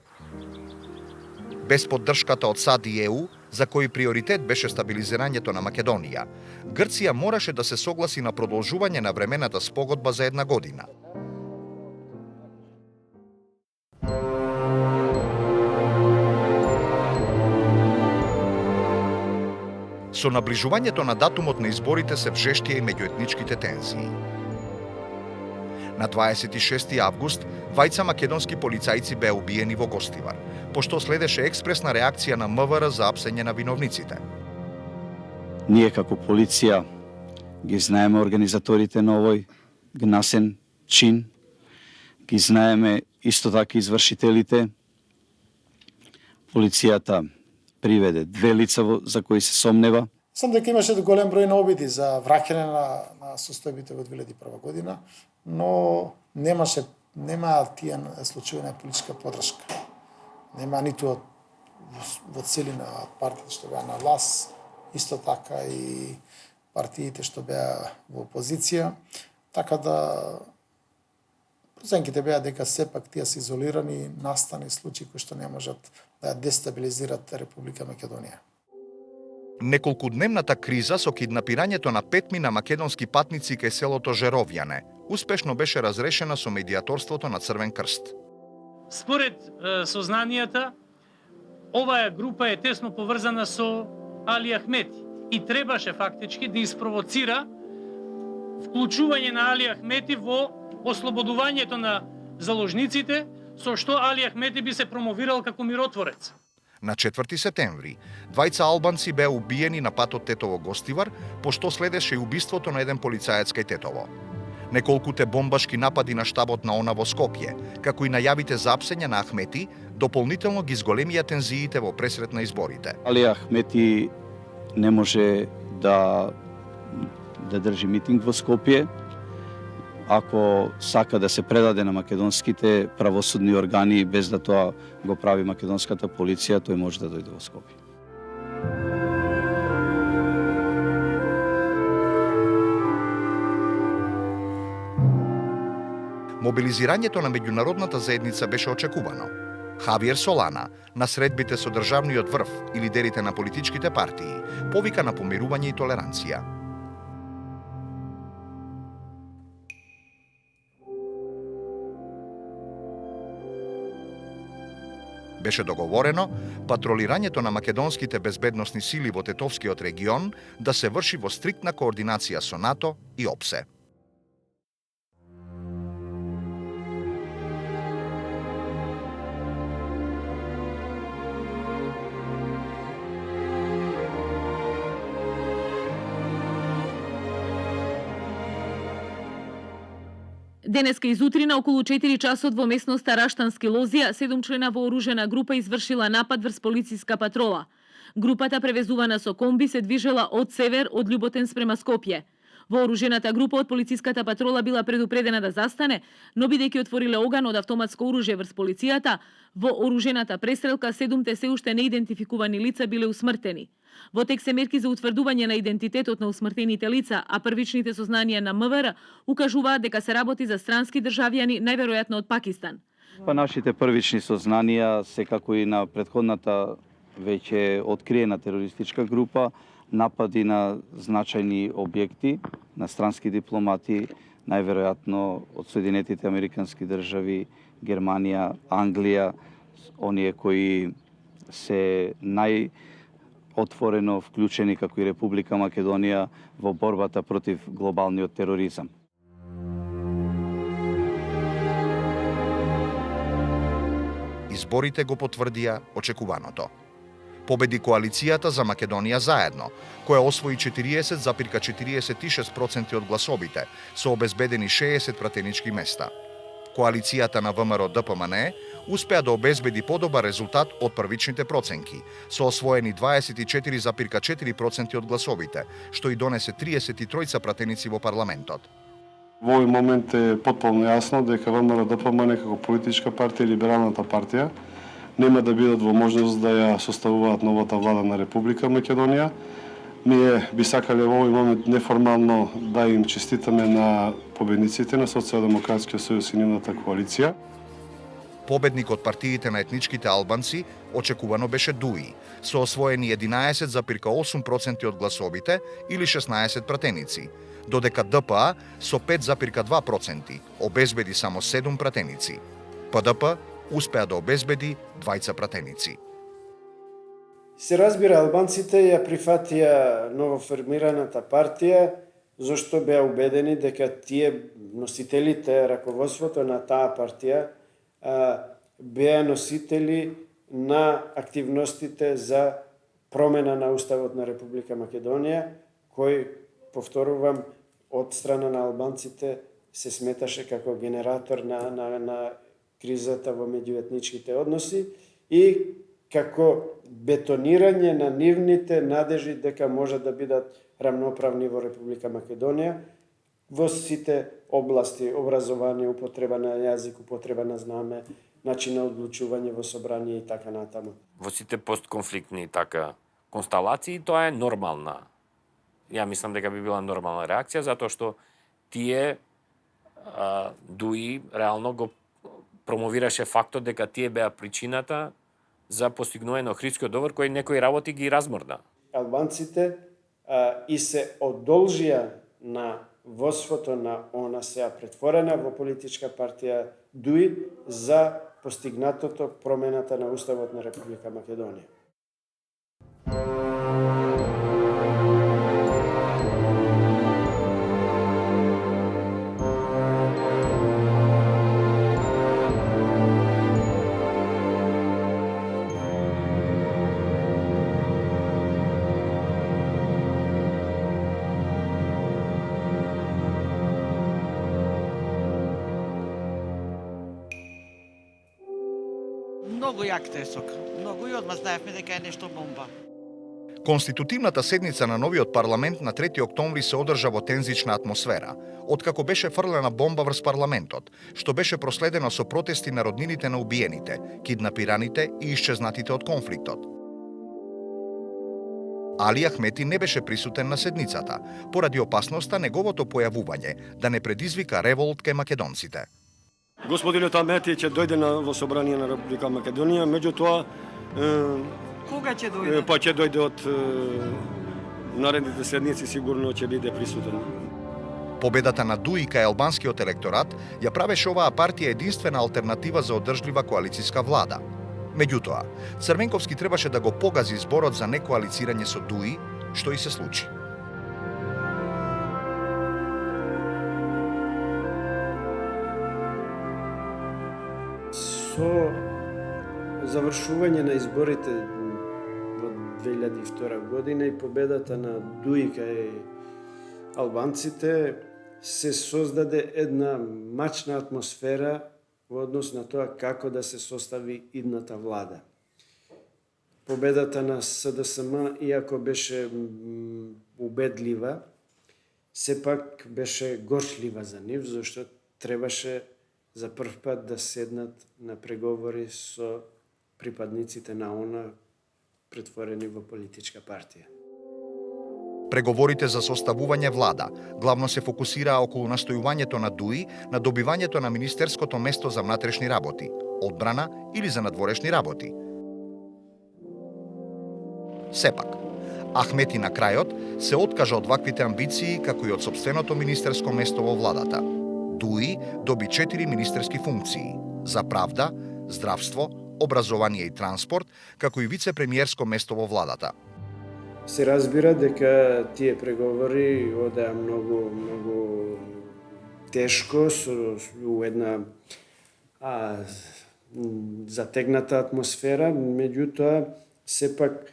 Без поддршката од САД и ЕУ, за кој приоритет беше стабилизирањето на Македонија, Грција мораше да се согласи на продолжување на времената спогодба за една година. Со наближувањето на датумот на изборите се вжештија и меѓуетничките тензии. На 26 август, двајца македонски полицајци беа убиени во Гостивар, пошто следеше експресна реакција на МВР за апсење на виновниците. Ние како полиција ги знаеме организаторите на овој гнасен чин, ги знаеме исто така извршителите. Полицијата приведе две лица за кои се сомнева. Сам дека имаше голем број на обиди за враќање на состојбите во 2001 година, но нема тие случаи на политичка подршка. Нема ниту во целина партиите што беа на власт, исто така и партиите што беа во опозиција, така да проценките беа дека сепак тие се изолирани, настани случаи кои што не можат да дестабилизират Република Македонија. Неколкудневната криза со киднапирањето на 5 македонски патници кај селото Жеровјане успешно беше разрешена со медиаторството на Црвен крст. Според сознанијата, оваа група е тесно поврзана со Али Ахмети и требаше фактички да испровоцира вклучување на Али Ахмети во ослободувањето на заложниците, со што Али Ахмети би се промовирал како миротворец. На 4 септември, двајца албанци беа убиени на патот Тетово-Гостивар, пошто следеше и убиството на еден полицаец кај Тетово. Неколкуте бомбашки напади на штабот на ОНА во Скопје, како и најавите за апсење на Ахмети, дополнително ги зголемија тензиите во пресрет на изборите. Али Ахмети не може да држи митинг во Скопје. Ако сака да се предаде на македонските правосудни органи без да тоа го прави македонската полиција, тој може да дојде во Скопје. Мобилизирањето на меѓународната заедница беше очекувано. Хавиер Солана, на средбите со државниот врв и лидерите на политичките партии, повика на помирување и толеранција. Беше договорено патролирањето на македонските безбедносни сили во Тетовскиот регион да се врши во стриктна координација со НАТО и ОПСЕ. Денеска изутрина околу 4 часот во местноста Раштански Лозија, 7 члена вооружена група извршила напад врз полициска патрола. Групата, превезувана со комби, се движела од север од Љуботен спрема Скопје. Вооружената група од полициската патрола била предупредена да застане, но бидејќи отвориле оган од автоматско оружје врз полицијата, во оружената престрелка 7 се уште неидентификувани лица биле усмртени. Во тек се мерки за утврдување на идентитетот на усмртените лица, а првичните сознанија на МВР укажуваат дека се работи за странски државјани, најверојатно од Пакистан. Па нашите првични сознанија, секако и на претходната веќе откриена терористичка група, напади на значајни објекти, на странски дипломати, најверојатно од Соединетите Американски држави, Германија, Англија, оние кои се отворено вклучени како и Република Македонија во борбата против глобалниот тероризам. Изборите го потврдија очекуваното. Победи коалицијата за Македонија заедно, која освои 40,46% од гласовите, со обезбедени 60 пратенички места. Коалицијата на ВМРО ДПМН успеа да обезбеди подобар резултат од првичните проценки, со освоени 24,4% од гласовите, што и донесе 33 пратеници во парламентот. Во овој момент е потполно јасно дека ВМРО ДПМН како политичка партија и либералната партија нема да бидат во можност да ја составуваат новата влада на Република Македонија. Ние би сакале во овој момент неформално да им честитаме на победниците на Социјалдемократскиот сојуз и нивната коалиција. Победник од партиите на етничките албанци очекувано беше ДУИ, со освоени 11,8% од гласовите или 16 пратеници, додека ДПА со 5,2% обезбеди само 7 пратеници. ПДП успеа да обезбеди 2 пратеници. Се разбира, албанците ја прифатија новоформираната партија, зашто беа убедени дека тие носителите, раководството на таа партија, беа носители на активностите за промена на Уставот на Република Македонија, кој, повторувам, од страна на албанците се сметаше како генератор на кризата во меѓуетничките односи и како бетонирање на нивните надежи дека може да бидат рамноправни во Република Македонија во сите области: образование, употреба на јазик, употреба на знаме, начин на одлучување во собрание и така натаму. Во сите постконфликтни консталации тоа е нормална. Ја мислам дека би била нормална реакција, затоа што тие ДУИ реално го промовираше фактот дека тие беа причината за постигнување на Охридскиот договор, кој некои работи ги размрда. Албанците и се одолжија на водството на ОНА, сега претворена во политичка партија ДУИ, за постигнатото промената на Уставот на Република Македонија. многу јак тресок. Многу и одма знаевме дека е нешто бомба. Конститутивната седница на новиот парламент на 3 октомври се одржа во тензична атмосфера, откако беше фрлена бомба врз парламентот, што беше проследено со протести на роднините на убиените, киднапираните и исчезнатите од конфликтот. Али Ахмети не беше присутен на седницата, поради опасноста неговото појавување да не предизвика револт кај македонците. Господинот Ахмети ќе дојде во собрание на Република Македонија, меѓутоа Кога ќе дојде? Па ќе дојде од наредните седници, сигурно ќе биде присутен. Победата на Дуи кај албанскиот електорат ја правеше оваа партија единствена алтернатива за одржлива коалициска влада. Меѓутоа, Црвенковски требаше да го погази зборот за некоалицирање со Дуи, што и се случи. Со завршување на изборите во 2002 година и победата на Дуи кај албанците се создаде една мачна атмосфера во однос на тоа како да се состави идната влада. Победата на СДСМ, иако беше убедлива, сепак беше горчлива за нив, зашто требаше за прв пат да седнат на преговори со припадниците на ОНА претворени во политичка партија. Преговорите за составување влада главно се фокусираа околу настојувањето на Дуи на добивањето на министерското место за внатрешни работи, одбрана или за надворешни работи. Сепак, Ахмети на крајот се откажа од ваквите амбиции како и од сопственото министерско место во владата. Дуи доби 4 министерски функции за правда, здравство, образование и транспорт, како и вице-премиерско место во владата. Се разбира дека тие преговори одеа многу тешко со една затегната атмосфера, меѓутоа сепак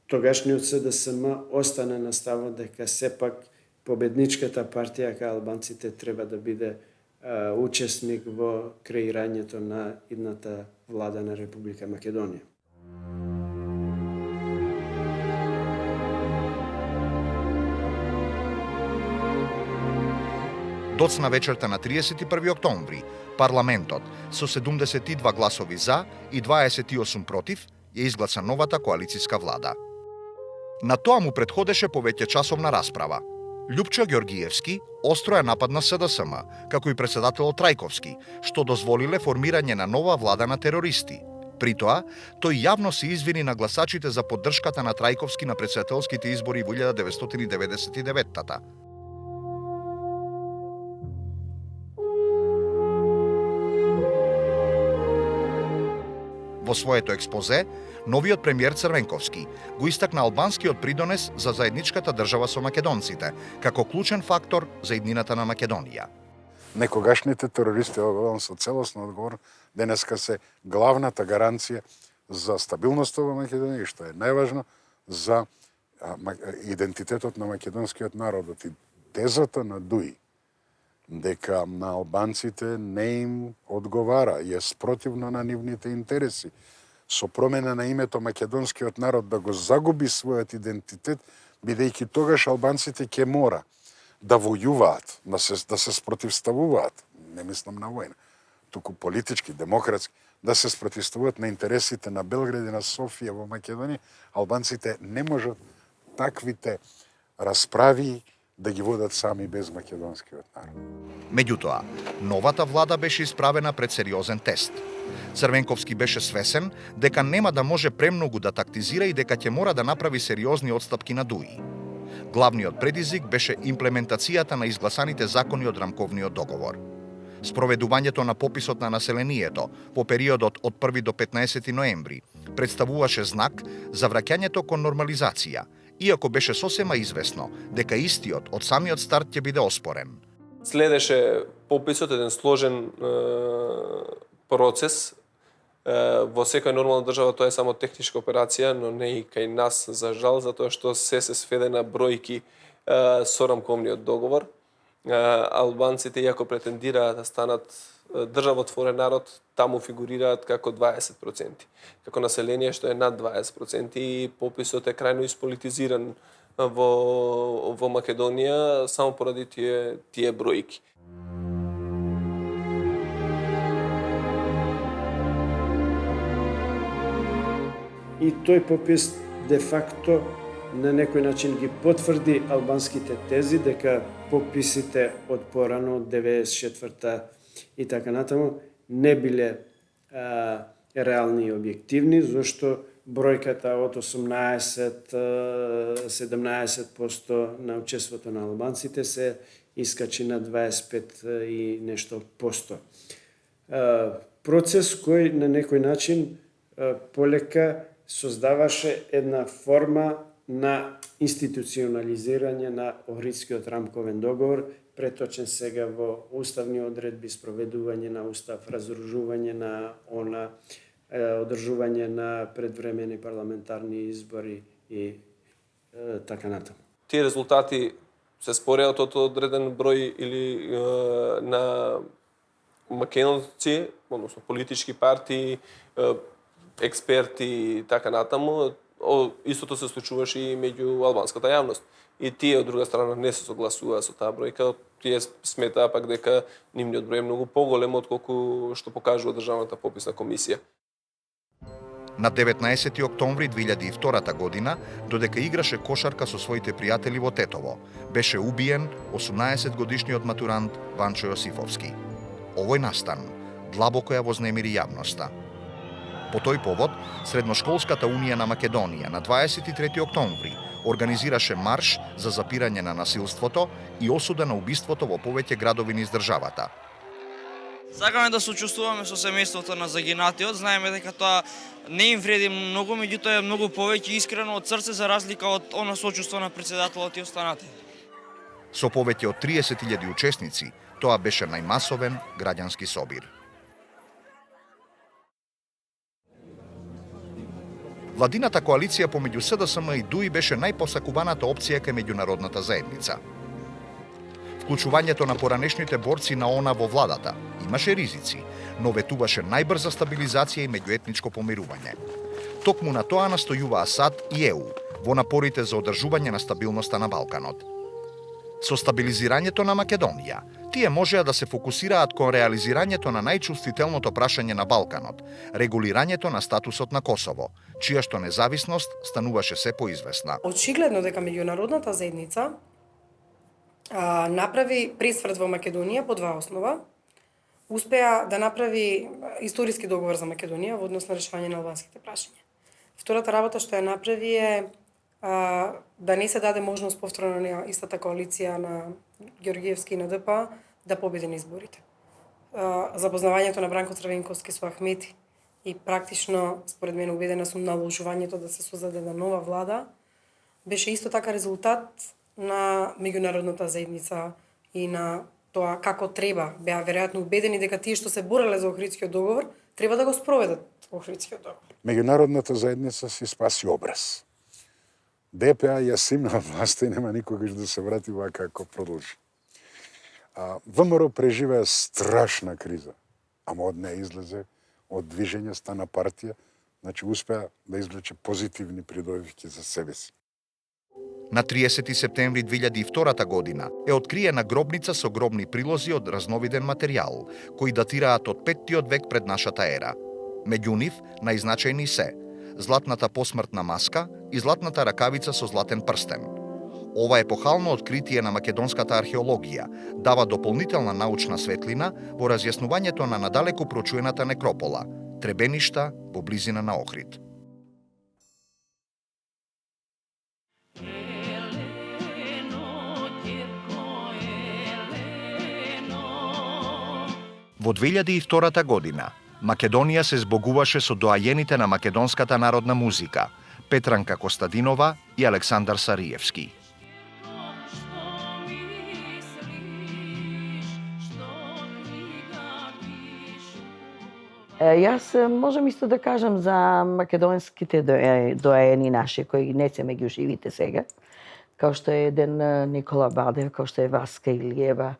тогашниот СДСМ остана на ставот дека сепак победничката партија кај албанците треба да биде учесник во креирањето на идната влада на Република Македонија. Доцна вечерта на 31 октомври, парламентот со 72 гласови за и 28 против ја изгласа новата коалициска влада. На тоа му претходеше повеќе часовна расправа. Љупчо Ѓоргиевски остро ја нападна СДСМ, како и председателот Трајковски, што дозволиле формирање на нова влада на терористи. При тоа, тој јавно се извини на гласачите за поддршката на Трајковски на председателските избори во 1999-тата. Во своето експозе, новиот премиер Црвенковски го истакна албанскиот придонес за заедничката држава со македонците, како клучен фактор за иднината на Македонија. Некогашните терористи, со целосно одговор, денеска се главната гаранција за стабилноста во Македонија, што е најважно за идентитетот на македонскиот народ. И тезата на Дуи дека на албанците не им одговара, е спротивно на нивните интереси, со промена на името македонскиот народ да го загуби својот идентитет, бидејќи тогаш албанците ќе мора да војуваат, да се спротивставуваат, не мислам на војна, туку политички, демократски, да се спротивставуваат на интересите на Белград и на Софија во Македонија, албанците не можат таквите расправи да ги водат сами без македонскиот народ. Меѓутоа, новата влада беше исправена пред сериозен тест. Црвенковски беше свесен дека нема да може премногу да тактизира и дека ќе мора да направи сериозни отстапки на Дуи. Главниот предизвик беше имплементацијата на изгласаните закони од рамковниот договор. Спроведувањето на пописот на населението по периодот од 1 до 15 ноември представуваше знак за враќањето кон нормализација, иако беше сосема известно дека истиот од самиот старт ќе биде оспорен. Следеше пописот, еден сложен процес. Во секоја нормална држава тоа е само техничка операција, но не и кај нас, за жал, затоа што се сведе на бројки со рамковниот договор. албанците, иако претендираат да станат државотворен народ, таму фигурираат како 20%. Како население што е над 20% и пописот е крајно ispolitизиран во Македонија само поради тие бројки. И тој попис де факто на некој начин ги потврди албанските тези дека пописите од порано, од 94-та и така натаму, не биле реални и објективни, зашто бројката од 18-17% на учеството на албанците се искачи на 25 и нешто посто. Процес кој на некој начин полека создаваше една форма на институционализирање на Охридскиот рамковен договор, преточен сега во уставни одредби, спроведување на устав, разоружување на она, одржување на предвремени парламентарни избори и така натаму. Тие резултати се спореат од одреден број или на македонци, односно политички партии, експерти и така натаму. Истото се случуваше и меѓу албанската јавност. И тие, од друга страна, не се согласуваа со таа бројка. Тие сметаа пак дека нивниот број е многу поголем отколку што покажува Државната пописна комисија. На 19 октомври 2002 година, додека играше кошарка со своите пријатели во Тетово, беше убиен 18-годишниот матурант Ванчо Јосифовски. Овој настан длабоко ја вознемири јавноста. По тој повод, Средношколската унија на Македонија на 23 октомври организираше марш за запирање на насилството и осуда на убиството во повеќе градови низ државата. Сакаме да сочувствуваме со семејството на загинатиот, знаеме дека тоа не им вреди многу, меѓутоа е многу повеќе искрено од срце за разлика од она сочувство на претседателот и останати. Со повеќе од 30.000 учесници, тоа беше најмасовен граѓански собир. Владината коалиција помеѓу СДСМ и ДУИ беше најпосакуваната опција кај меѓународната заедница. Вклучувањето на поранешните борци на ООН во владата имаше ризици, но ветуваше најбрза стабилизација и меѓуетничко помирување. Токму на тоа настојува САД и ЕУ во напорите за одржување на стабилноста на Балканот. Со стабилизирањето на Македонија, тие можеа да се фокусираат кон реализирањето на најчувствителното прашање на Балканот, регулирањето на статусот на Косово, чија што независност стануваше се поизвестна. Очигледно дека меѓународната заедница направи пресврт во Македонија по два основа. Успеа да направи историски договор за Македонија во однос на решавање на албанските прашања. Втората работа што ја направи е да не се даде можност повторно на истата коалиција на Георгиевски и на ДП да победи на изборите. Запознавањето на Бранко Црвенковски со Ахмети и практично, според мене, убедена сум, наложувањето да се создаде една нова влада, беше исто така резултат на меѓународната заедница и на тоа како треба. Беа веројатно убедени дека тие што се бореле за Охридскиот договор треба да го спроведат Охридскиот договор. Меѓународната заедница си спаси образ. ДПА ја симна власта и нема никогаш да се врати вака како продолжи. ВМРО преживеа страшна криза, ама од неја излезе, од движење стана партија, значи успеа да извлече позитивни придобивки за себе си. На 30 септември 2002 година е откриена гробница со гробни прилози од разновиден материјал, кои датираат од 5-тиот век пред нашата ера. Меѓу нив најзначајни се златната посмртна маска и златната ракавица со златен прстен. Ова епохално откритие на македонската археологија дава дополнителна научна светлина во разјаснувањето на надалеку прочуената некропола, Требеништа во близина на Охрид. Во 2002 година Македонија се збогуваше со доајените на македонската народна музика Петранка Костадинова и Александар Сариевски. Јас можам исто да кажам за македонските доаени наши, кои не се меѓу живите сега, kao što je jedan Nikola Badev, kao što je Vaska Ilijeva,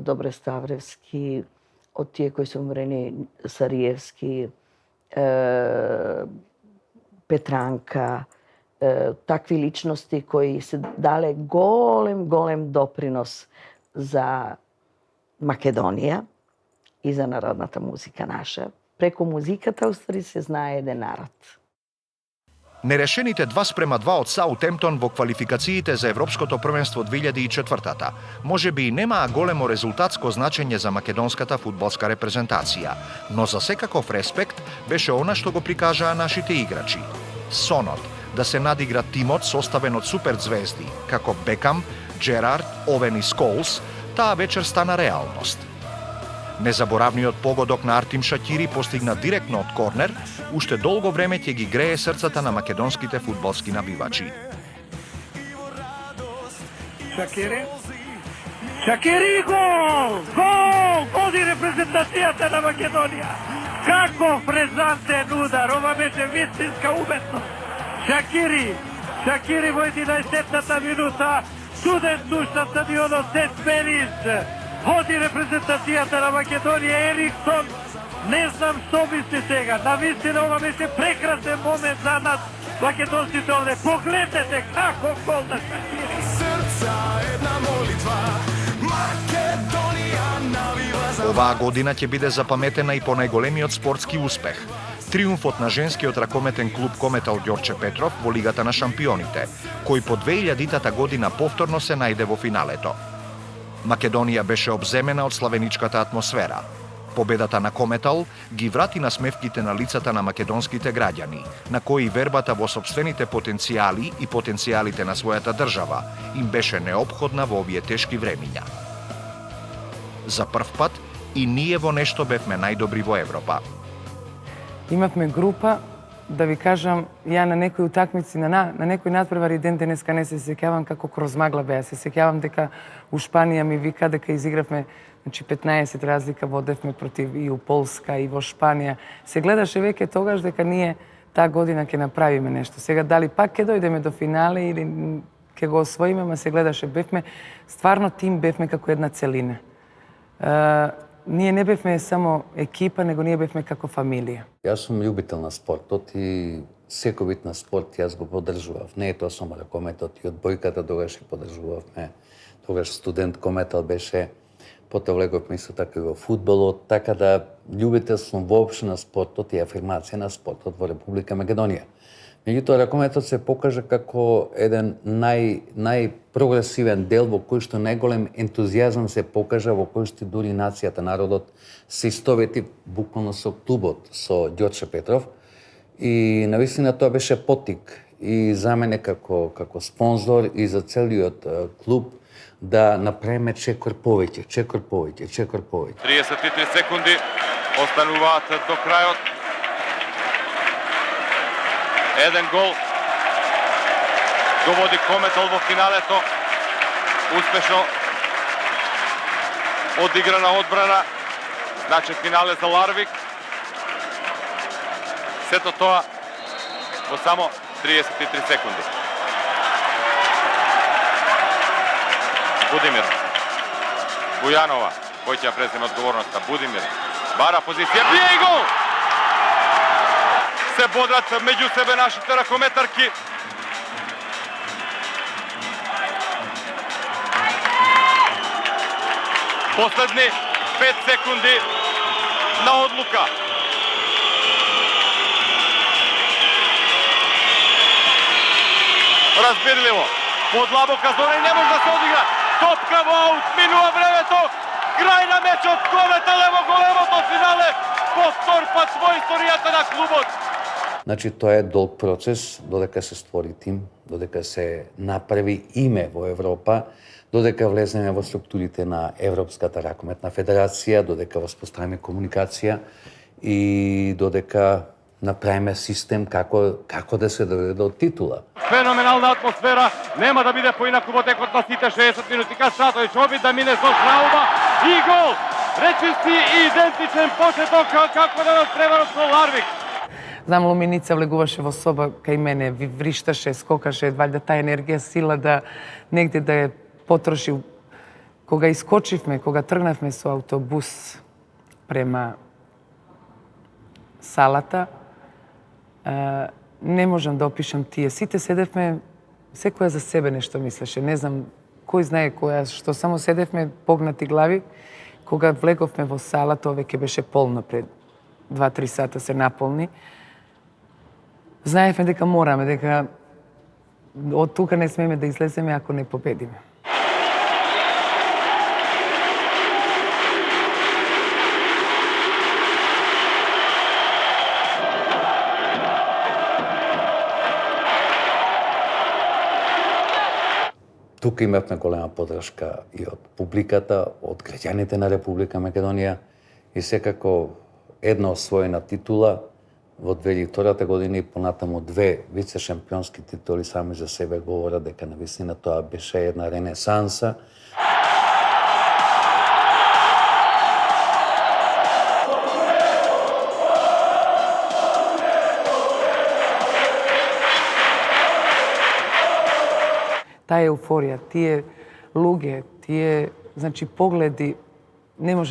Dobre Stavrevski, od tije koji su umreni, Sarijevski, Petranka, takvi ličnosti koji se dale golem doprinos za Makedonija i za народната музика наша. Преку музиката, устари, се знае еден народ. Нерешените 2:2 од Саутемптон во квалификациите за Европското првенство 2004-та може би и немаа големо резултатско значење за македонската фудбалска репрезентација, но за секаков респект беше она што го прикажаа нашите играчи. Сонот да се надигра тимот составен од суперзвезди како Бекам, Джерард, Овен и Сколс, таа вечер стана реалност. Незаборавниот погодок на Артим Шакири постигна директно од корнер, уште долго време ќе ги грее срцата на македонските фудбалски набивачи. Шакири гол! Гол! Годи репрезентацијата на Македонија! Како фрезантен удар! Ова беше вистинска уметност! Шакири во 11-та минута, чуден душ на стадионот Сент Мерис! Води репрезентацијата на Македонија Ериксон. Не знам што мисли сега. Навистина ова беше прекрасен момент за нас македонците овде. Погледнете како гол на Шакири. Срца една молитва. Македонија навива за... Оваа година ќе биде запаметена и по најголемиот спортски успех. Триумфот на женскиот ракометен клуб Кометал Ѓорче Петров во Лигата на шампионите, кој по 2000-та година повторно се најде во финалето. Македонија беше обземена од славеничката атмосфера. Победата на Кометал ги врати насмевките на лицата на македонските граѓани, на кои вербата во сопствените потенцијали и потенцијалите на својата држава им беше неопходна во овие тешки времиња. За прв пат и ние во нешто бевме најдобри во Европа. Имавме група, да ви кажам, ја на некои утакмици, на некои надпревари ден денеска не се сеќавам како кроз магла беа. Се сеќавам дека у Шпанија ми вика дека изигравме 15 разлика водевме против и у Полска и во Шпанија. Се гледаше веќе тогаш дека ние таа година ќе направиме нешто. Сега дали пак ќе дојдеме до финале или ќе го освоиме, ма се гледаше, бевме стварно тим, бевме како една целина. Ние не бевме само екипа, него ние бевме како фамилија. Јас сум љубител на спортот и секој вид на спорт јас го поддржував. Не е тоа само ракометот, и одбојката тогаш ги поддржувавме. Тогаш студент кометал беше, потоа влеговме исто така и во фудбалот, така да љубител сум воопшто на спортот и афирмација на спортот во Република Македонија. Меѓутоа, ракометот се покажа како еден најпрогресивен дел во кој што најголем ентузијазам се покажа, во кој што дури нацијата, народот се истовети буквално со клубот, со Ѓорче Петров. И навистина тоа беше поттик и за мене како спонзор и за целиот клуб да направиме чекор повеќе. 33 секунди остануваат до крајот. Еден гол го води Кометал во финалето. Успешно одиграна одбрана. Значи финале за Ларвик. Сето тоа во само 33 секунди. Будимир. Бујанова, кој ќе ја преземе одговорноста. Будимир. Бара позиција, бие и гол! Се бодрат меѓу себе нашите ракометарки. Последни 5 секунди на одлука. Разбирливо. Подлабока зона и не може да се одигра. Топка во аут, минува времето. Крај на мечот, Кометал е во големото финале. Повтор пат во историјата на клубот. Значи, тоа е долг процес, додека се створи тим, додека се направи име во Европа, додека влеземе во структурите на Европската ракометна федерација, додека воспоставиме комуникација и додека направиме систем како да се дојде до титула. Феноменална атмосфера, нема да биде поинаку во текот на сите 60 минути. Касатовиќ обид да мине со страуба и гол! Речисти и идентичен почеток како да нас преварат со Ларвик. Знам, Луминица влегуваше во соба кај мене, вришташе, скокаше, ваljda таа енергија, сила да негде да ја потроши. Кога искочивме, кога тргнавме со автобус према салата, не можам да опишам тие. Сите седевме, секоја за себе нешто мислеше. Не знам кој знае која, што само седевме погнати глави. Кога влеговме во салата, веќе беше полно пред 2-3 сата се наполни. Знаевме дека мораме, дека од тука не смеме да излеземе ако не победиме. Тука имавме голема подршка и од публиката, од граѓаните на Република Македонија и секако една освоена титула во 2002 година и понатаму 2 вице-шампионски титули сами за себе говорат дека навистина тоа беше една ренесанса. Таа еуфорија, тие луѓе, тие, значи, погледи,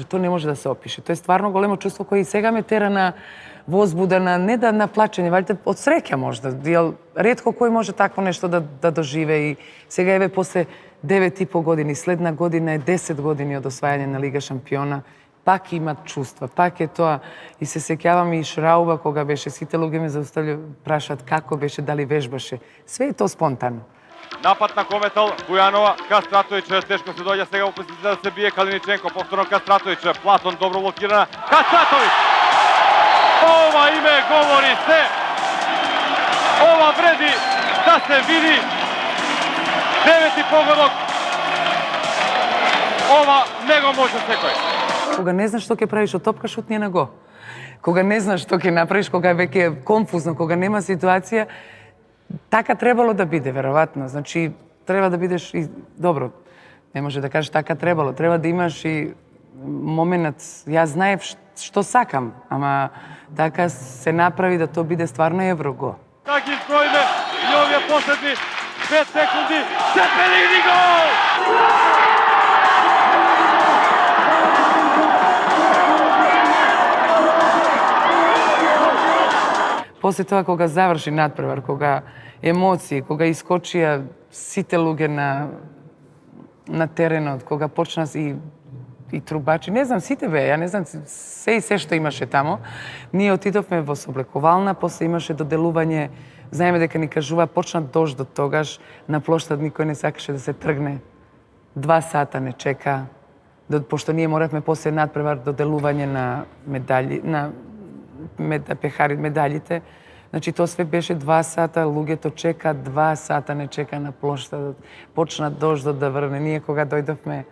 тоа не може да се опише. Тоа е стварно големо чувство кој и сега ме тера на возбуда, не да на плачење, валјда од среќа можда. Ретко кој може такво нешто да доживе и сега еве после 9,5 години, следна година е 10 години од освајање на Лига шампиона, пак имат чувства, пак е тоа. И се сеќавам и Шрауба кога беше, сите луѓе ме зауставиле, прашаат како беше, дали вежбаше. Све е тоа спонтанно. Напад на Кометал, Бујанова, ка Стратовиќ, тешко се доѓа сега у позиција да се бие Калиниченко, повторно ка Стратовиќ, Платон добро блокирана, ка Стратовиќ! Ова име говори се, ова вреди да се види, 9-ти погодок, ова не го може секој. Кога не знаеш што ќе правиш од топка, шутни на го. Кога не знаеш што ќе направиш, кога веќе е конфузно, кога нема ситуација, така требало да биде, веројатно. Значи, треба да бидеш и добро. Не може да кажеш така требало. Треба да имаш и моментот. Јас знаев што сакам, ама така се направи да тоа биде стварно еврого. Така изброиме и овие последни 5 секунди. Цепелини гол! После тоа, кога заврши надпревар, кога емоции, кога искочија сите луѓе на теренот, кога почна и трубачи, не знам, сите бе, ја не знам, се и се што имаше тамо. Ние отидовме во соблекувална, после имаше доделување, знаеме дека ни кажува, почна дождот тогаш, на плоштад никој не сакаше да се тргне. 2 сата не чека, пошто ние моравме после надпревар доделување на медали, на медалите. Значи, тоа све беше 2 сата, луѓето чека, 2 сата не чека на плоштадот. Почна дождот да врне. Ние кога дојдовме,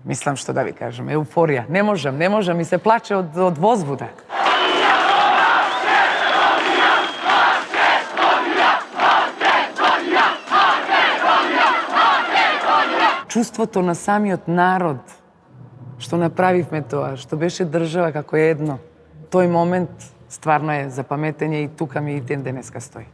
мислам што да ви кажам, еуфорија. Не можам, и се плаче од возбуда. Чувството на самиот народ, што направивме тоа, што беше држава како едно, тој момент стварно е за паметење и тука ми и ден денеска стои.